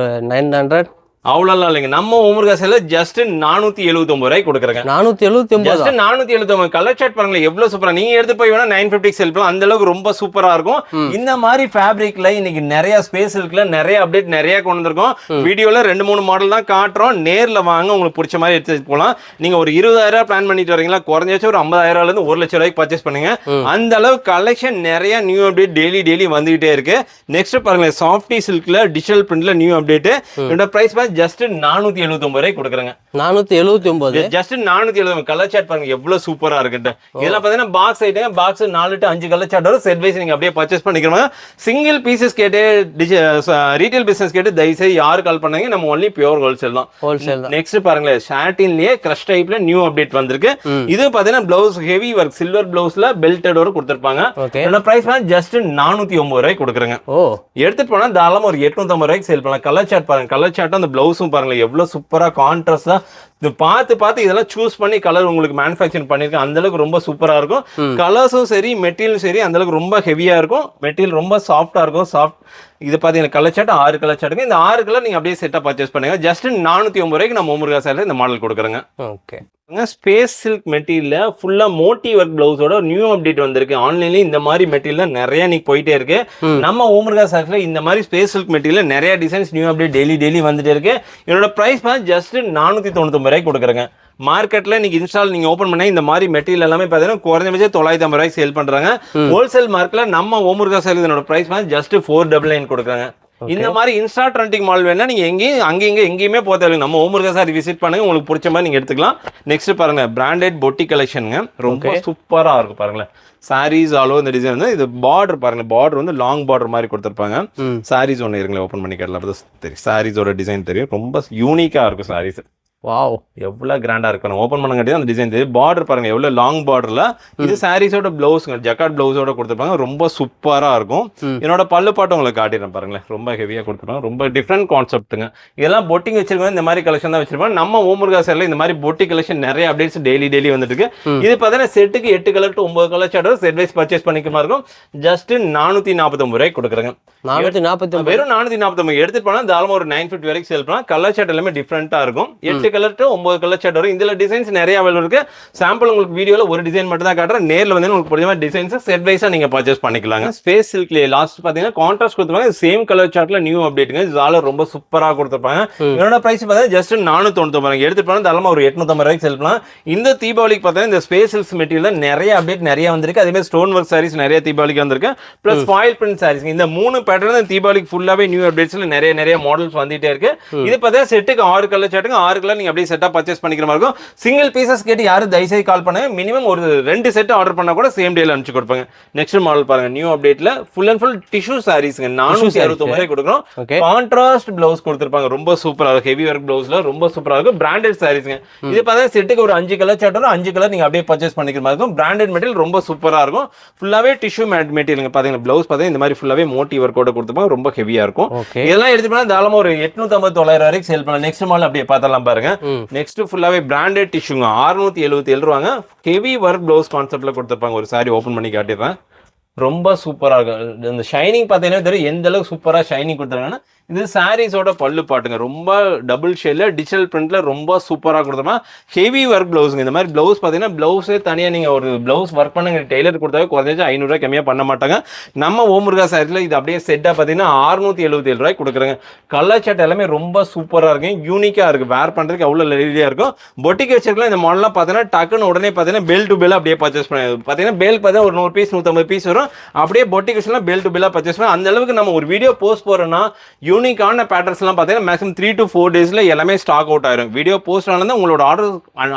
900 அவ்வளோலாம் இல்லைங்க. நம்ம ஓம் முருகா சாரீஸ்ல ஜஸ்ட் 479 ரூபாய் கொடுக்குறேங்க. 479 கலர் சார்ட் பாருங்களேன் எவ்வளவு சூப்பரா. நீங்க எடுத்து போய் வேணா 950 செல் பண்ணலாம். அந்த அளவுக்கு ரொம்ப சூப்பரா இருக்கும். இந்த மாதிரி ஃபேப்ரிக்ல இன்னைக்கு நிறைய ஸ்பேஸ் இருக்குல, நிறைய அப்டேட் நிறைய கொண்டு வந்திருக்கோம். வீடியோல 2-3 மாடல் தான் காட்டுறோம். நேர்ல வாங்க, உங்களுக்கு பிடிச்ச மாதிரி எடுத்து போலாம். நீங்க ஒரு 20,000 பிளான் பண்ணிட்டு வரீங்களா, குறைஞ்ச ஒரு 50,000 இருந்து 1 லட்சம் ரூபாய்க்கு பர்ச்சேஸ் பண்ணுங்க. அந்த அளவுக்கு கலெக்ஷன் நிறைய நியூ அப்டேட் டெய்லி வந்துகிட்டே இருக்கு. நெக்ஸ்ட் பாருங்களேன், சாஃப்டி சில்க்ல டிஜிட்டல் பிரிண்ட்ல நியூ அப்டேட். இதோட பிரைஸ் ஜஸ்ட் 479 ரூபாய் கொடுக்குறேங்க. 479 ஜஸ்ட் 479. கலர் சார்ட் பாருங்க எவ்வளவு சூப்பரா இருக்குட்டு. இதெல்லாம் பாத்தீங்கன்னா box item, box 4 to 5 colour chart வரும். செட் வைஸ் நீங்க அப்படியே பர்ச்சேஸ் பண்ணிக்கிறோம். சிங்கிள் பீசஸ் கேட்டு ரீட்டைல் பிசினஸ் கேட்டு தயவுசெய்து யாரு கால் பண்ணாங்க, நம்ம ஒன்லி பியூர் ஹோல்சேல் தான். நெக்ஸ்ட் பாருங்களேன், ஷாட்டின்லயே கிரஷ் டைப்ல நியூ அப்டேட் வந்திருக்கு. இது பாத்தீங்கன்னா பிளவுஸ் ஹெவி ஒர்க் சில்வர் பிளவுஸ்ல பெல்டடோட கொடுத்திருப்பாங்க. இதோட பிரைஸ் ஜஸ்ட் 409 ரூபாய் கொடுக்குறேங்க. எடுத்துட்டு போனா தாராளமா ஒரு 850 ரூபாய்க்கு சேல் பண்ணலாம். கலர் சார்ட் பாருங்க, கலர் சார்ட் அந்த பிளவுஸும் பாருங்க எவ்வளவு சூப்பரா கான்ட்ராஸ்டா இது பார்த்து இதெல்லாம் சூஸ் பண்ணி கலர் உங்களுக்கு மேனுஃபேக்சர் பண்ணிருக்கேன். அந்த அளவுக்கு ரொம்ப சூப்பரா இருக்கும். கலர்ஸும் சரி மெட்டீரியலும் சரி அந்த அளவுக்கு ரொம்ப ஹெவியா இருக்கும். மெட்டீரியல் ரொம்ப சாஃப்டா இருக்கும். இது பாத்தீங்கன்னா கலர் சார்ட் 6 கலர் சார்ட்டுங்க. இந்த 6 கலர் நீங்க அப்படியே செட்டா பர்ச்சேஸ் பண்ணுங்க. ஜஸ்ட் 409 ரூபாய்க்கு நம்ம ஓம் முருகா சாரீஸ்ல இந்த மாடல் கொடுக்குறேங்க. ஓகே, ஸ்பேஸ் சில்க் மெட்டீரியல்ல ஃபுல்லா மோட்டி ஒர்க் பிளவுஸோட நியூ அப்டேட் வந்திருக்கு. ஆன்லைன்ல இந்த மாதிரி மெட்டீரியல் நிறைய நீங்க போயிட்டே இருக்கு. நம்ம ஓம் முருகா சாரீஸ்ல இந்த மாதிரி ஸ்பேஸ் சில்க் மெட்டீரியல் நிறைய டிசைன்ஸ் நியூ அப்டேட் டெய்லி வந்துட்டே இருக்கு. என்னோட பிரைஸ் ஜஸ்ட் 499 ரூபாய் கொடுக்குறேங்க. மார்க்கெட்ல நீங்க இன்ஸ்டால் நீங்க ஓபன் பண்ணா இந்த மாதிரி மெட்டீரியல் எல்லாமே பாத்தீங்கன்னா குறைஞ்சபட்சம் 950 ரூபாய்க்கு சேல் பண்றாங்க. ஹோல்சேல் மார்க்கெட்ல நம்ம ஓம் முருகா சாரீஸ் என்னோட பிரைஸ் ஜஸ்ட் 499 கொடுக்குறாங்க. இந்த மாதிரி இன்ஸ்டா ட்ரெண்டிங் மால் வேணா நீங்க எங்கேயுமே போக தேவையில்லை. நம்ம ஓம் முருகா சாரி விசிட் பண்ணுங்க, உங்களுக்கு பிடிச்ச மாதிரி நீங்க எடுத்துக்கலாம். நெக்ஸ்ட் பாருங்க, பிராண்டட் பொட்டி கலெக்ஷனுங்க. ரொம்ப சூப்பரா இருக்கும் பாருங்களேன். சாரீஸ் ஆலோ இந்த டிசைன் வந்து இது பார்டர் பாருங்க, பார்டர் வந்து லாங் பார்டர் மாதிரி கொடுத்துருப்பாங்க. சாரீஸ் ஒன்று இருங்களேன் ஓப்பன் பண்ணி கேட்டல தெரியும். சாரீஸோட டிசைன் தெரியும், ரொம்ப யூனிக்கா இருக்கும் சாரீஸ். வாவ், எவ்வளவு கிராண்டா இருக்கு. ஓபன் பண்ணங்காட்டி அந்த டிசைன் தெரியும். பார்டர் பாருங்க எவ்வளவு லாங் பார்டர்ல. இது சாரீஸோட பிளவுஸ்ங்க, ஜக்கார்ட் பிளவுஸோட கொடுத்துருப்பாங்க. ரொம்ப சூப்பரா இருக்கும். என்னோட பல்லு பாட்டு உங்களுக்கு காட்டிடுறேன் பாருங்களேன். ரொம்ப ஹெவியா கொடுத்துருப்பாங்க. ரொம்ப டிஃப்ரெண்ட் கான்செப்ட்டுங்க. இதெல்லாம் பொட்டிங் வச்சிருக்கோம். இந்த மாதிரி கலெக்ஷன் தான் வச்சிருப்பாங்க. நம்ம ஓம் முருகா சாரில இந்த மாதிரி பொட்டி கலெக்ஷன் நிறைய அப்டேட்ஸ் டெய்லி வந்துட்டு இருக்கு. இது பார்த்தீங்கன்னா செட்டுக்கு 8 colour to 9 colour chart set wise purchase பண்ணிக்க மாதிரி இருக்கும். ஜஸ்ட் 449 ரூபாய் கொடுக்குறேங்க. 449 வெறும் 449 எடுத்துட்டு போனா தாராளமா ஒரு 950 வரைக்கும் சேல் பண்ணலாம். கலர் சார்ட் எல்லாமே டிஃப்ரெண்டா இருக்கும். 8 கலர் to 9 கலர் சார்ட் வரும். இதுல டிசைன்ஸ் நிறைய அவைலபிள் இருக்கு. சாம்பிள் உங்களுக்கு வீடியோல ஒரு டிசைன் மட்டும் தான் காட்டுறேன். நேர்ல வந்து உங்களுக்கு பிடிச்ச மாதிரி டிசைன்ஸ் செட் வைஸா நீங்க பர்ச்சேஸ் பண்ணிக்கலாங்க. ஸ்பேஸ் சில்க்ல லாஸ்ட் பாத்தீங்கன்னா கான்ட்ராஸ்ட் கொடுத்துருப்பாங்க. சேம் கலர் சார்ட்ல நியூ அப்டேட்டுங்க. இது ரொம்ப சூப்பரா கொடுத்துருப்பாங்க. என்னோட பிரைஸ் பார்த்தா ஜஸ்ட் 499 எடுத்துட்டு போனா தாராளமா ஒரு 850 ரூபாய்க்கு சேல் பண்ணலாம். இந்த தீபாவளிக்கு பார்த்தா இந்த ஸ்பேஸ் சில்க் மெட்டீரியல் நிறைய அப்டேட் நிறைய வந்திருக்கு. அதே மாதிரி ஸ்டோன் ஒர்க் சாரீஸ் நிறைய தீபாவளிக்கு வந்திருக்கு. பிளஸ் ஃபாயில் பிரிண்ட் சாரீஸ் இந்த 3 பேட்டர்ன் தீபாவளிக்கு ஃபுல்லாவே நியூ அப்டேட்ஸ்ல நிறைய மாடல்ஸ் வந்துட்டே இருக்கு. இது பார்த்தா செட்டுக்கு 6 கலர் சார்ட்டுங்க. 6 கலர் நீங்க அப்படியே செட்டா பர்ச்சேஸ் பண்ணிக்கிற மாதிரி இருக்கும். சிங்கிள் பீசஸ் கேட்டு யாரும் தயவுசெய்து கால் பண்ணுங்க. மினிமம் ஒரு 2 செட் ஆர்டர் பண்ணா கூட சேம் டேல அனுப்பிச்சு கொடுப்பாங்க. நெக்ஸ்ட் மாடல் பாருங்க, நியூ அப்டேட்ல ஃபுல் அண்ட் ஃபுல் டிஷ்யூ சாரீஸ்ங்க. 469 ரூபாய் கொடுக்குறோம். கான்ட்ராஸ்ட் பிளவுஸ் கொடுத்திருப்பாங்க. ரொம்ப சூப்பரா இருக்கும். ஹெவி ஒர்க் பிளவுஸ்ல ரொம்ப சூப்பரா இருக்கும். பிராண்டட் சாரீஸ்ங்க. இது பார்த்தா செட்டுக்கு ஒரு 5 கலர் சார்ட் வரும். 5 கலர் நீங்க அப்படியே பர்ச்சேஸ் பண்ணிக்கிற மாதிரி இருக்கும். பிராண்டட் மெட்டீரியல் ரொம்ப சூப்பரா இருக்கும். ஃபுல்லாவே டிஷ்யூ மெட்டீரியல் பாத்தீங்கன்னா பிளவுஸ் பாத்தீங்கன்னா இந்த மாதிரி ஃபுல்லாவே மோட்டி ஒர்க்கோட கொடுத்திருப்பாங்க. ரொம்ப ஹெவியா இருக்கும். இதெல்லாம் எடுத்து போனா தாராளமா ஒரு 850-900 வரைக்கும் சேல் பண்ணலாம். நெக்ஸ்ட் மாடல் அப்படியே பார்த்தலாம் பாருங்க. நெக்ஸ்ட் ஃபுல்லாவே பிராண்டட் டிஷ்யூங்க. 677 ரூபாங்க. ஹெவி ஒர்க் பிளவுஸ் கான்செப்ட்ல கொடுத்திருப்பாங்க. ஒரு சாரி ஓபன் பண்ணி காட்டிடுறேன். ரொம்ப சூப்பரா இருக்கும். இந்த ஷைனிங் பார்த்தீங்கன்னா தெரியும் எந்த அளவுக்கு சூப்பரா ஷைனிங் கொடுத்துருக்காங்கன்னா. இது சாரீஸோட பல்லு பாட்டுங்க. ரொம்ப டபுள் ஷேட்ல டிஜிட்டல் பிரிண்ட்ல ரொம்ப சூப்பரா கொடுத்தோம்னா ஹெவி ஒர்க் பிளவுஸ்ங்க. இந்த மாதிரி பிளவுஸ் பார்த்தீங்கன்னா பிளவுஸே தனியாக நீங்க ஒரு பிளவுஸ் ஒர்க் பண்ணுங்க டெய்லர் கொடுத்தாவே குறைஞ்சது 500 ரூபாய் கம்மியாக பண்ண மாட்டாங்க. நம்ம ஓம் முருகா சாரீஸ்ல இது அப்படியே செட்டா பார்த்தீங்கன்னா 677 ரூபாய் கொடுக்குறேங்க. கலர் சார்ட் எல்லாமே ரொம்ப சூப்பரா இருக்கு, யூனிக்கா இருக்கு. வேர் பண்றதுக்கு அவ்வளோ லெலியா இருக்கும். பொட்டிக் வச்சிருக்கலாம். இந்த மாடல்லாம் பார்த்தீங்கன்னா டக்குன்னு உடனே பார்த்தீங்கன்னா பெல் டு பெல் அப்படியே பர்ச்சேஸ் பண்ணி பார்த்தீங்கன்னா பெல் பார்த்தீங்கன்னா ஒரு 100 பீஸ் 150 பீஸ் வரும். அப்படியே பொட்டிக் வச்சுலாம் பெல் டு பெல்லா பர்ச்சேஸ் பண்ணி அந்த அளவுக்கு நம்ம ஒரு வீடியோ போஸ்ட் போறோம்னா யூனிக்கான பேட்டர்ன்ஸ்லாம் பார்த்தீங்கன்னா மேக்ஸிமம் 3 to 4 டேஸில் எல்லாமே ஸ்டாக் அவுட் ஆயிரும். வீடியோ போஸ்ட் ஆனது உங்களோட ஆர்டர்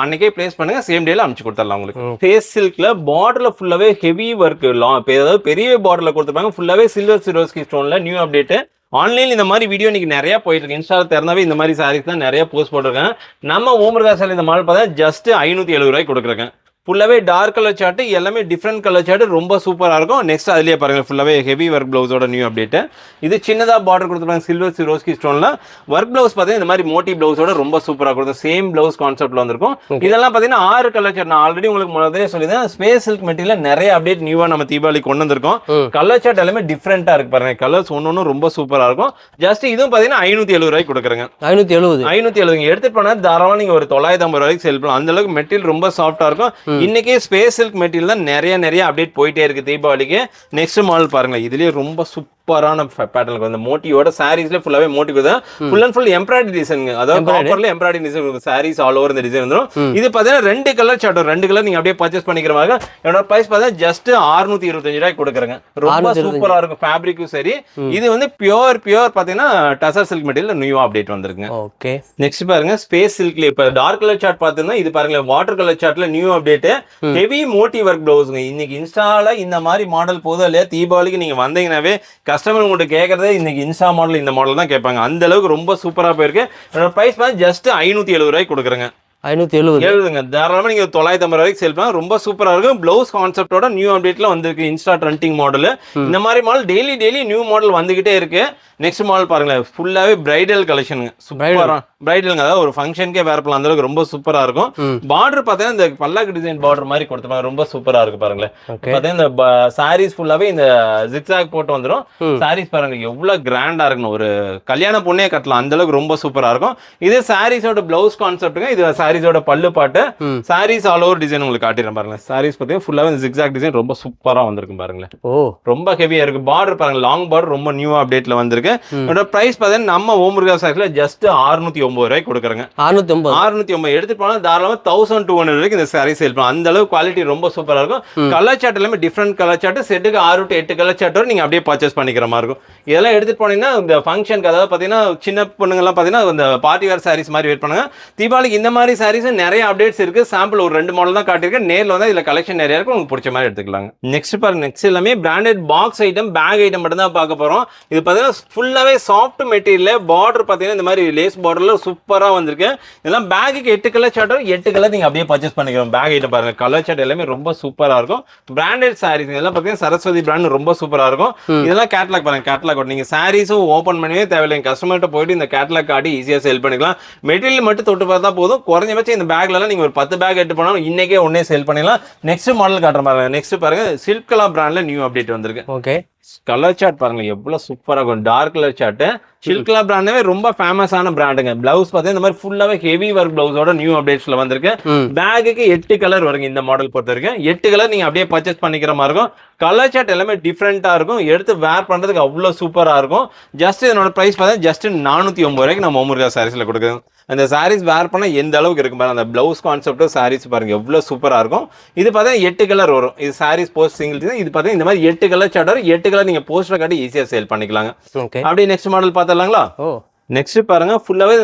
அன்னைக்கே பிளேஸ் பண்ணுங்க, சேம் டேல அனுப்பிச்சு கொடுத்துடலாம் உங்களுக்கு. ஃபேஸ் சில்க்ல பார்டர்ல ஃபுல்லாவே ஹெவி ஒர்க், அதாவது பெரிய பார்டர்ல கொடுத்துருப்பாங்க, ஃபுல்லாவே சில்வர் சிரோஸ்கி ஸ்டோன்ல நியூ அப்டேட். ஆன்லைன் இந்த மாதிரி வீடியோ இன்னைக்கு நிறைய போயிட்டு இருக்கு. இன்ஸ்டால திறந்தாவே இந்த மாதிரி சாரீஸ் தான் நிறைய போஸ்ட் போட்டிருக்கேன். நம்ம ஓமர்கா சாரி இந்த மாடல் பார்த்தா ஜஸ்ட் 570 ரூபாய்க்கு கொடுக்குறேன். ஃபுல்லாவே டார்க் கலர் சார்ட், எல்லாமே டிஃப்ரெண்ட் கலர் சார்ட், ரொம்ப சூப்பரா இருக்கும். நெக்ஸ்ட் அதுலயே பாருங்க ஃபுல்லாவே ஹெவி ஒர்க் பிளவுஸோட நியூ அப்டேட். இது சின்னதா பார்டர் கொடுத்துருப்பாங்க சில்வர் சிரோஸ்கி ஸ்டோன்ல. ஒர்க் பிளவுஸ் பார்த்தீங்கன்னா இந்த மாதிரி மோட்டி பிளவுஸோட ரொம்ப சூப்பரா கொடுக்கும். சேம் பிளவுஸ் கான்செப்ட்ல வந்திருக்கும். இதெல்லாம் பார்த்தீங்கன்னா 6 கலர் சார்ட். நான் ஆல்ரெடி உங்களுக்கு முதல்ல சொல்லியிருந்தேன், ஸ்பேஸ் சில்க் மெட்டீரியல் நிறைய அப்டேட் நியூவா நம்ம தீபாவளி கொண்டு வந்திருக்கோம். கலர் சார்ட் எல்லாமே டிஃப்ரெண்டா இருக்கு பாருங்க. கலர்ஸ் ஒன்னொன்னு ரொம்ப சூப்பரா இருக்கும். ஜஸ்ட் இதுவும் பார்த்தீங்கன்னா 570 ரூபாய்க்கு கொடுக்குறேங்க. 570 எடுத்துட்டு போனா தாராளமா நீங்க ஒரு 950 ரூபாய்க்கு செல் பண்ணலாம். அந்த அளவுக்கு மெட்டீரியல் ரொம்ப சாஃப்டா இருக்கும். இன்னைக்கே ஸ்பேஸ் சில்க் மெட்டீரியல் தான் நிறைய அப்டேட் போயிட்டே இருக்கு தீபாவளிக்கு. நெக்ஸ்ட் மாடல் பாருங்க, இதுலயே ரொம்ப சூப்பரான பேட்டர்ன். அந்த மோட்டிவோட சாரீஸ்ல ஃபுல்லாவே மோட்டிவ் தான். Full and full embroidery design, அதாவது காப்பர்ல embroidery design saris all over இந்த டிசைன் வந்துரும். இது பாத்தீங்கன்னா 2 கலர் சார்ட், 2 கலர் நீங்க அப்படியே பர்ச்சேஸ் பண்ணிக்கிற மாதிரி. என்னோட பிரைஸ் பார்த்தா ஜஸ்ட் 625 ரூபாய்க்கு கொடுக்குறேங்க. ரொம்ப சூப்பரா இருக்கும். ஃபேப்ரிக்கும் சரி. இது வந்து பியூர் பாத்தீங்கன்னா tussar silk material new update வந்திருக்குங்க. ஓகே, நெக்ஸ்ட் பாருங்க ஸ்பேஸ் சில்க்ல இப்ப டார்க் கலர் சார்ட் பாத்தீங்கன்னா இது பாருங்க வாட்டர் கலர் சார்ட்ல new update. Heavy moti work பிளவுஸ்ங்க. இன்னைக்கு இன்ஸ்டால இந்த மாதிரி மாடல் போதும் இல்லையா, தீபாவளிக்கு நீங்க வந்தீங்கன்னாவே கஸ்டமர் உங்கள்கிட்ட கேட்கறதே இன்னைக்கு இன்ஸ்டா மாடல் இந்த மாடல் தான் கேட்பாங்க. அந்த அளவுக்கு ரொம்ப சூப்பரா போயிருக்கு. என்னோட பிரைஸ் பார்த்து ஜஸ்ட் 570 ரூபாய்க்கு கொடுக்குறேங்க. 570 தாராளமா நீங்க 950 ரூபாய்க்கு சேல் பண்ணலாம். ரொம்ப சூப்பரா இருக்கும். பிளவுஸ் கான்செப்டோட நியூ அப்டேட்ல வந்திருக்கு. Insta trending model. இந்த மாதிரி மாடல் டெய்லி நியூ மாடல் வந்துகிட்டே இருக்கு. நெக்ஸ்ட் மாடல் பாருங்களேன், ஃபுல்லாவே பிரைடல் கலெக்ஷனுங்க. சூப்பரா பிரைடலுங்க, அதாவது ஒரு ஃபங்க்ஷனுக்கே வேர் பண்ணலாம். அந்த அளவுக்கு ரொம்ப சூப்பரா இருக்கும். பார்டர் பார்த்தீங்கன்னா இந்த பல்லாக்கு டிசைன் பார்டர் மாதிரி கொடுத்துருப்பாங்க. ரொம்ப சூப்பரா இருக்கு பாருங்களேன். பார்த்தீங்கன்னா இந்த சாரீஸ் ஃபுல்லாவே இந்த ஜிக்ஸாக் போட்டு வந்துடும். சாரீஸ் பாருங்க எவ்வளவு கிராண்டா இருக்குன்னு, ஒரு கல்யாண பொண்ணே கட்டலாம். அந்த அளவுக்கு ரொம்ப சூப்பரா இருக்கும். இது சாரீஸோட பிளவுஸ் கான்செப்ட்டுங்க. இது சாரீஸோட பல்லு பாட்டு. சாரீஸ் ஆல் ஓவர் டிசைன் உங்களுக்கு காட்டிடுறேன் பாருங்க. சாரீஸ் பார்த்தீங்கன்னா ஃபுல்லாவே இந்த ஜிக்ஸாக் டிசைன் ரொம்ப சூப்பரா வந்திருக்கும் பாருங்களேன். ரொம்ப ஹெவியா இருக்கு. பார்டர் பாருங்க, லாங் பார்டர் ரொம்ப நியூ அப்டேட்ல வந்திருக்கு. பிரைஸ் பார்த்தீங்கன்னா நம்ம ஓமுருகா சாரீஸ்ல ஜஸ்ட் 690 ரூபாய்க்கு கொடுக்குறேங்க. 690 எடுத்துட்டு போனா தாராளமா 1200 வரைக்கும் இந்த சாரீ சேல் பண்ணலாம். அந்த அளவுக்கு குவாலிட்டி ரொம்ப சூப்பரா இருக்கும். கலர் சார்ட் எல்லாமே டிஃப்ரெண்ட் கலர் சார்ட். செட்டுக்கு 6 to 8 கலர் சார்ட் வரை நீங்க அப்படியே பர்ச்சேஸ் பண்ணிக்கிற மாதிரி இருக்கும். இதெல்லாம் எடுத்துட்டு போனீங்கன்னா இந்த ஃபங்க்ஷனுக்கு, அதாவது பாத்தீங்கன்னா சின்ன பொண்ணுங்க எல்லாம் பாத்தீங்கன்னா இந்த பார்ட்டி வேர் சாரீஸ் மாதிரி வெயிட் பண்ணுங்க. தீபாவளிக்கு இந்த மாதிரி சாரீஸ் நிறைய அப்டேட்ஸ் இருக்கு. சாம்பிள் ஒரு 2 மாடல் தான் காட்டியிருக்கேன். நேர்ல வந்து இதுல கலெக்ஷன் நிறைய இருக்கும். உங்களுக்கு பிடிச்ச மாதிரி எடுத்துக்கலாங்க. நெக்ஸ்ட் பாருங்க, நெக்ஸ்ட் எல்லாமே branded box item, pack item மட்டும் தான் பார்க்க போறோம். இது பாத்தீங்கன்னா ஃபுல்லாவே சாஃப்ட் மெட்டீரியல். பார்டர் பாத்தீங்கன்னா இந்த மாதிரி லேஸ் பார்டர்ல சூப்பரா வந்திருக்கு. இதெல்லாம் பேக்குக்கு 8 கலர் சார்ட், 8 கலர் நீங்க அப்படியே பர்ச்சேஸ் பண்ணிக்கிறோம். பேக் ஐட்டம் பாருங்க, கலர் சார்ட் எல்லாமே ரொம்ப சூப்பரா இருக்கும். பிராண்டட் சாரீஸ் இதெல்லாம் பாத்தீங்கன்னா சரஸ்வதி பிராண்ட் ரொம்ப சூப்பரா இருக்கும். இதெல்லாம் கேட்லாக் பாருங்க, கேட்லாக் நீங்க சாரீஸும் ஓபன் பண்ணவே தேவையில்லை. கஸ்டமர்கிட்ட போயிட்டு இந்த கேட்லாக் காட்டி ஈஸியா சேல் பண்ணிக்கலாம். மெட்டீரியல் மட்டும் தொட்டு பார்த்தா போதும். குறைஞ்சபட்சம் இந்த பேக்ல எல்லாம் நீங்க ஒரு 10 பேக் எடுத்து போனாலும் இன்னைக்கே ஒன்னே சேல் பண்ணிடலாம். நெக்ஸ்ட் மாடல் காட்டுற பாருங்க. நெக்ஸ்ட் பாருங்க, சில்க் கலர் பிராண்ட்ல நியூ அப்டேட் வந்திருக்கு. ஓகே, கலர் சார்ட் பாருங்க எவ்வளவு சூப்பரா இருக்கும். Dark colour chart. சில்க்லா பிராண்டே ரொம்ப ஃபேமஸான பிராண்டுங்க. பிளவுஸ் பார்த்தீங்கன்னா இந்த மாதிரி ஃபுல்லாவே ஹெவி ஒர்க் பிளவுஸோட நியூ அப்டேட்ஸ்ல வந்திருக்கு. பேக்குக்கு 8 கலர் வருங்க. இந்த மாடல் பொறுத்த வரைக்கும் 8 கலர் நீங்க அப்படியே பர்ச்சேஸ் பண்ணிக்கிற மாதிரி இருக்கும். கலர் சார்ட் எல்லாமே டிஃப்ரெண்டா இருக்கும். எடுத்து வேர் பண்றதுக்கு அவ்வளவு சூப்பரா இருக்கும். ஜஸ்ட் இதனோட பிரைஸ் பார்த்தா ஜஸ்ட் 450 ரூபாய்க்கு நம்ம ஓமுருகா சாரீஸ்ல கொடுக்குறோம். அந்த சாரீஸ் வேர் பண்ணா எந்த அளவுக்கு இருக்கும் பாருங்க. அந்த பிளவுஸ் கான்செப்ட் சாரீஸ் பாருங்க எவ்வளவு சூப்பரா இருக்கும். இது பார்த்தா 8 கலர் வரும். இது சாரீஸ் போஸ்ட் சிங்கிள். இது பார்த்தா இந்த மாதிரி 8 கலர் சார்ட் வரும். 8 கலர் நீங்க போஸ்டர் காட்டி ஈஸியா சேல் பண்ணிக்கலாங்க. அப்படியே நெக்ஸ்ட் மாடல் பார்த்தலாங்களா? நெக்ஸ்ட் பாருங்க, ஃபுல்லாவே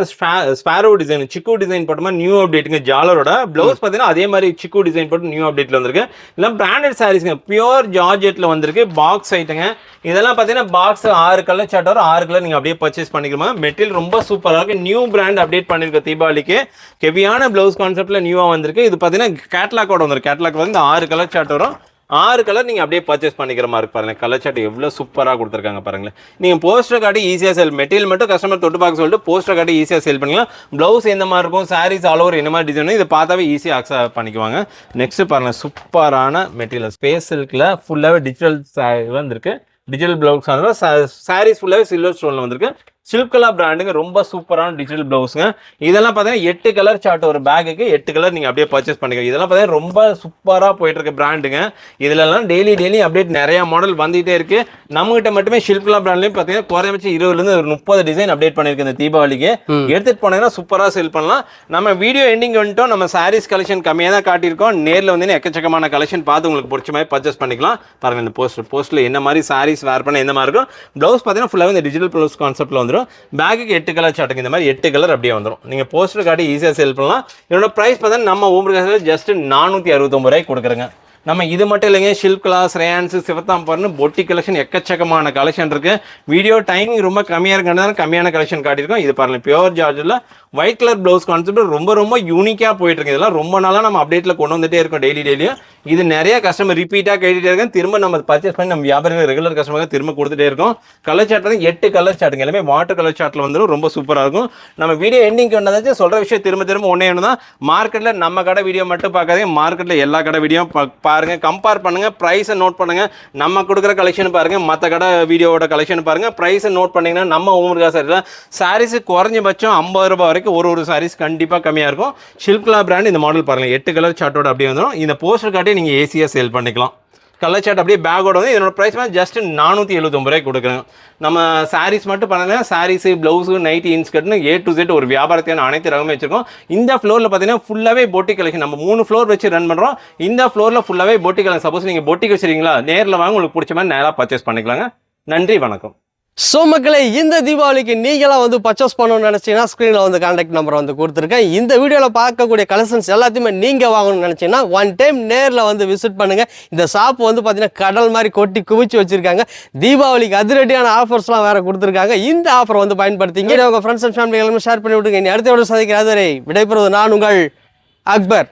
ஸ்பாரோ டிசைன், சிக்கு டிசைன் போட்ட மாதிரி நியூ அப்டேட்டுங்க. ஜாலரோட பிளவுஸ் பார்த்தீங்கன்னா அதே மாதிரி சிக்கு டிசைன் போட்டு நியூ அப்டேட்ல வந்திருக்கு. இதெல்லாம் பிராண்டட் சாரீஸ்ங்க, பியூர் ஜார்ஜெட்ல வந்திருக்கு. பாக்ஸ் ஐட்டங்க. இதெல்லாம் பார்த்தீங்கன்னா பாக்ஸ் 6 கலர் சார்ட் வரும். 6 கலர் நீங்க அப்படியே பர்ச்சேஸ் பண்ணிக்கிறோம். மெட்டீரியல் ரொம்ப சூப்பரா இருக்கு. நியூ பிராண்ட் அப்டேட் பண்ணிருக்க தீபாவளிக்கு. ஹெவியான பிளவுஸ் கான்செப்ட்ல நியூவா வந்திருக்கு. இது பார்த்தீங்கன்னா கேட்லாக்கோட வந்திருக்கு. கேட்லாக் வந்து 6 கலர் சார்ட் வரும். 6 கலர் நீங்க அப்படியே பர்ச்சேஸ் பண்ணிக்கிற மாதிரி பாருங்க. கலர் சார்ட் எவ்வளவு சூப்பரா கொடுத்துருக்காங்க பாருங்களேன். நீங்க போஸ்டர் காட்டி ஈஸியா சேல், மெட்டீரியல் மட்டும் கஸ்டமர் தொட்டு பார்க்க சொல்லிட்டு போஸ்டர் காட்டி ஈஸியா சேல் பண்ணிக்கலாம். பிளவுஸ் எந்த மாதிரி இருக்கும், சாரீஸ் ஆல் ஓவர் என்ன மாதிரி டிசைன், இதை பார்த்தாவே ஈஸியா அக்செப்ட் பண்ணிக்குவாங்க. நெக்ஸ்ட் பாருங்க, சூப்பரான மெட்டீரியல் ஸ்பேஸ் சில்க்ல ஃபுல்லாவே டிஜிட்டல் வந்திருக்கு. டிஜிட்டல் பிளவுஸ் சாரீஸ் ஃபுல்லாவே சில்வர் ஸ்டோன்ல வந்திருக்கு. சில்க் கலர் பிராண்டுங்க. ரொம்ப சூப்பரான டிஜிட்டல் பிளவுஸ்ங்க. இதெல்லாம் பார்த்தீங்கன்னா 8 கலர் சார்ட் ஒரு பேக்குக்கு 8 கலர் நீங்க அப்படியே பர்ச்சேஸ் பண்ணிக்கலாம். இதெல்லாம் பார்த்தீங்கன்னா ரொம்ப சூப்பரா போயிட்டு இருக்க பிராண்டுங்க. இதுலலாம் டெய்லி அப்டேட் நிறைய மாடல் வந்துகிட்டே இருக்கு. நம்ம கிட்ட மட்டுமே சில்க் கலர் பிராண்ட்லயும் பார்த்தீங்கன்னா குறைஞ்சபட்சம் 20ல இருந்து 30 டிசைன் அப்டேட் பண்ணிருக்கு இந்த தீபாவளிக்கு. எடுத்துட்டு போனீங்கன்னா சூப்பரா சேல் பண்ணலாம். நம்ம வீடியோ எண்டிங் வந்துட்டோம். நம்ம சாரீஸ் கலெக்ஷன் கம்மியாக தான் காட்டியிருக்கோம். நேரில் வந்து எக்கச்சக்கமான கலெக்ஷன் பார்த்து உங்களுக்கு பிடிச்ச மாதிரி பர்ச்சேஸ் பண்ணிக்கலாம். பாருங்க இந்த போஸ்ட்ல என்ன மாதிரி சாரீஸ் வேர் பண்ண எந்த மாதிரி இருக்கும். பிளவுஸ் பார்த்தீங்கன்னா ஃபுல்லாவே இந்த டிஜிட்டல் பிளவுஸ் கான்செப்ட்ல வந்து வந்துடும். பேக்குக்கு 8 கலர் சாட்டுங்க. இந்த மாதிரி 8 கலர் அப்படியே வந்துடும். நீங்கள் போஸ்டர் காட்டி ஈஸியாக சேல் பண்ணலாம். இதோட ப்ரைஸ் பார்த்தா நம்ம ஓம்முருகாஸில் ஜஸ்ட் 469 ரூபாய்க்கு கொடுக்குறேங்க. நம்ம இது மட்டும் இல்லைங்க, ஷில்க் கிளாஸ், ரேன்ஸு, சிவத்தாம்பர்னு பொட்டி கலெக்ஷன் எக்கச்சக்கமான கலெக்ஷன் இருக்குது. வீடியோ டைமிங் ரொம்ப கம்மியாக இருக்கிறதுனால கம்மியான கலெக்ஷன் காட்டியிருக்கோம். இது பாருங்கள், பியூர் ஜார்ஜில் ஒயிட் கலர் ப்ளவுஸ் கான்செப்ட் ரொம்ப யூனிக்காக போயிட்டுருக்கு. இதெல்லாம் ரொம்ப நாளாக நம்ம அப்டேட்டில் கொண்டு வந்துட்டே இருக்கோம் டெய்லியும். இது நிறைய கஸ்டமர் ரிப்பீட்டாக கேட்டுகிட்டே இருக்கேன். திரும்ப நம்ம பர்ச்சேஸ் பண்ணி நம்ம வியாபாரிகள் ரெகுலர் கஸ்டமருக்கு திரும்ப கொடுத்துட்டே இருக்கோம். கலர் சார்ட் வந்து 8 கலர் சார்ட்டுங்க. எல்லாமே வாட்டர் கலர் சார்ட்டில் வந்துடும். ரொம்ப சூப்பராக இருக்கும். நம்ம வீடியோ எண்டிங்க்கு வந்ததாச்சும் சொல்கிற விஷயம் திரும்ப ஒன்றே ஒன்று தான். மார்க்கெட்டில் நம்ம கடை வீடியோ மட்டும் பார்க்காதீங்க, மார்க்கெட்டில் எல்லா கடை வீடியோ பாருங்கள், கம்பேர் பண்ணுங்கள், ப்ரைஸை நோட் பண்ணுங்கள். நம்ம கொடுக்குற கலெக்ஷன் பாருங்கள், மற்ற கடை வீடியோவோட கலெக்ஷன் பாருங்கள், ப்ரைஸை நோட் பண்ணிங்கன்னா நம்ம ஓம்முருகா சாரீஸ் குறைஞ்சபட்சம் 50 ரூபாய் வரைக்கும் ஒரு சாரீஸ் கண்டிப்பாக கம்மியாக இருக்கும். ஷில்க்லா பிராண்ட் இந்த மாடல் பாருங்கள், 8 கலர் சார்ட்டோட அப்படியே வந்துடும். இந்த போஸ்டர் காட்டி நீங்கள் ஏசியாக சேல் பண்ணிக்கலாம். கலர் சார்ட் அப்படியே பேக்கோட வந்து இதனோட ப்ரைஸ் வந்து ஜஸ்ட் 479 ரூபாய்க்கு கொடுக்குறேங்க. நம்ம சாரீஸ் மட்டும் பண்ணல, சாரீஸு, ப்ளவுஸு, நைட்டி, இன்ஸ்கர்ட்னு A to Z ஒரு வியாபாரத்தையான அனைத்து ரகமே வச்சிருக்கோம். இந்த ஃப்ளோரில் பார்த்தீங்கன்னா ஃபுல்லாகவே பொட்டி கலெக்ஷன். நம்ம 3 ஃப்ளோர் வச்சு ரன் பண்ணுறோம். இந்த ஃப்ளோரில் ஃபுல்லாகவே பொட்டி கலெக்ஷன். சப்போஸ் நீங்கள் பொட்டிக்கு வச்சுருக்கீங்களா, நேரில் வாங்க, உங்களுக்கு பிடிச்ச மாதிரி நேராக பர்ச்சேஸ் பண்ணிக்கலாங்க. நன்றி, வணக்கம். ஸோ மக்களே, இந்த தீபாவளிக்கு நீங்களாம் வந்து பர்ச்சேஸ் பண்ணணும்னு நினச்சிங்கன்னா ஸ்க்ரீனில் வந்து கான்டாக்ட் நம்பர் வந்து கொடுத்துருக்கேன். இந்த வீடியோவில் பார்க்கக்கூடிய கலெக்ஷன்ஸ் எல்லாத்தையுமே நீங்கள் வாங்கணும்னு நினச்சிங்கன்னா ஒன் டைம் நேரில் வந்து விசிட் பண்ணுங்கள். இந்த ஷாப் வந்து பார்த்தீங்கன்னா கடல் மாதிரி கொட்டி குவிச்சு வச்சுருக்காங்க. தீபாவளிக்கு அதிரடியான ஆஃபர்ஸ்லாம் வேறு கொடுத்துருக்காங்க. இந்த ஆஃபர் வந்து பயன்படுத்திங்க. உங்கள் ஃப்ரெண்ட்ஸ் அண்ட் ஃபேமிலி எல்லாமே ஷேர் பண்ணி விட்டுங்க. இனி அடுத்த விட சந்திக்கிற அதுவரை விடைபெறுவது நான் உங்கள் அக்பர்.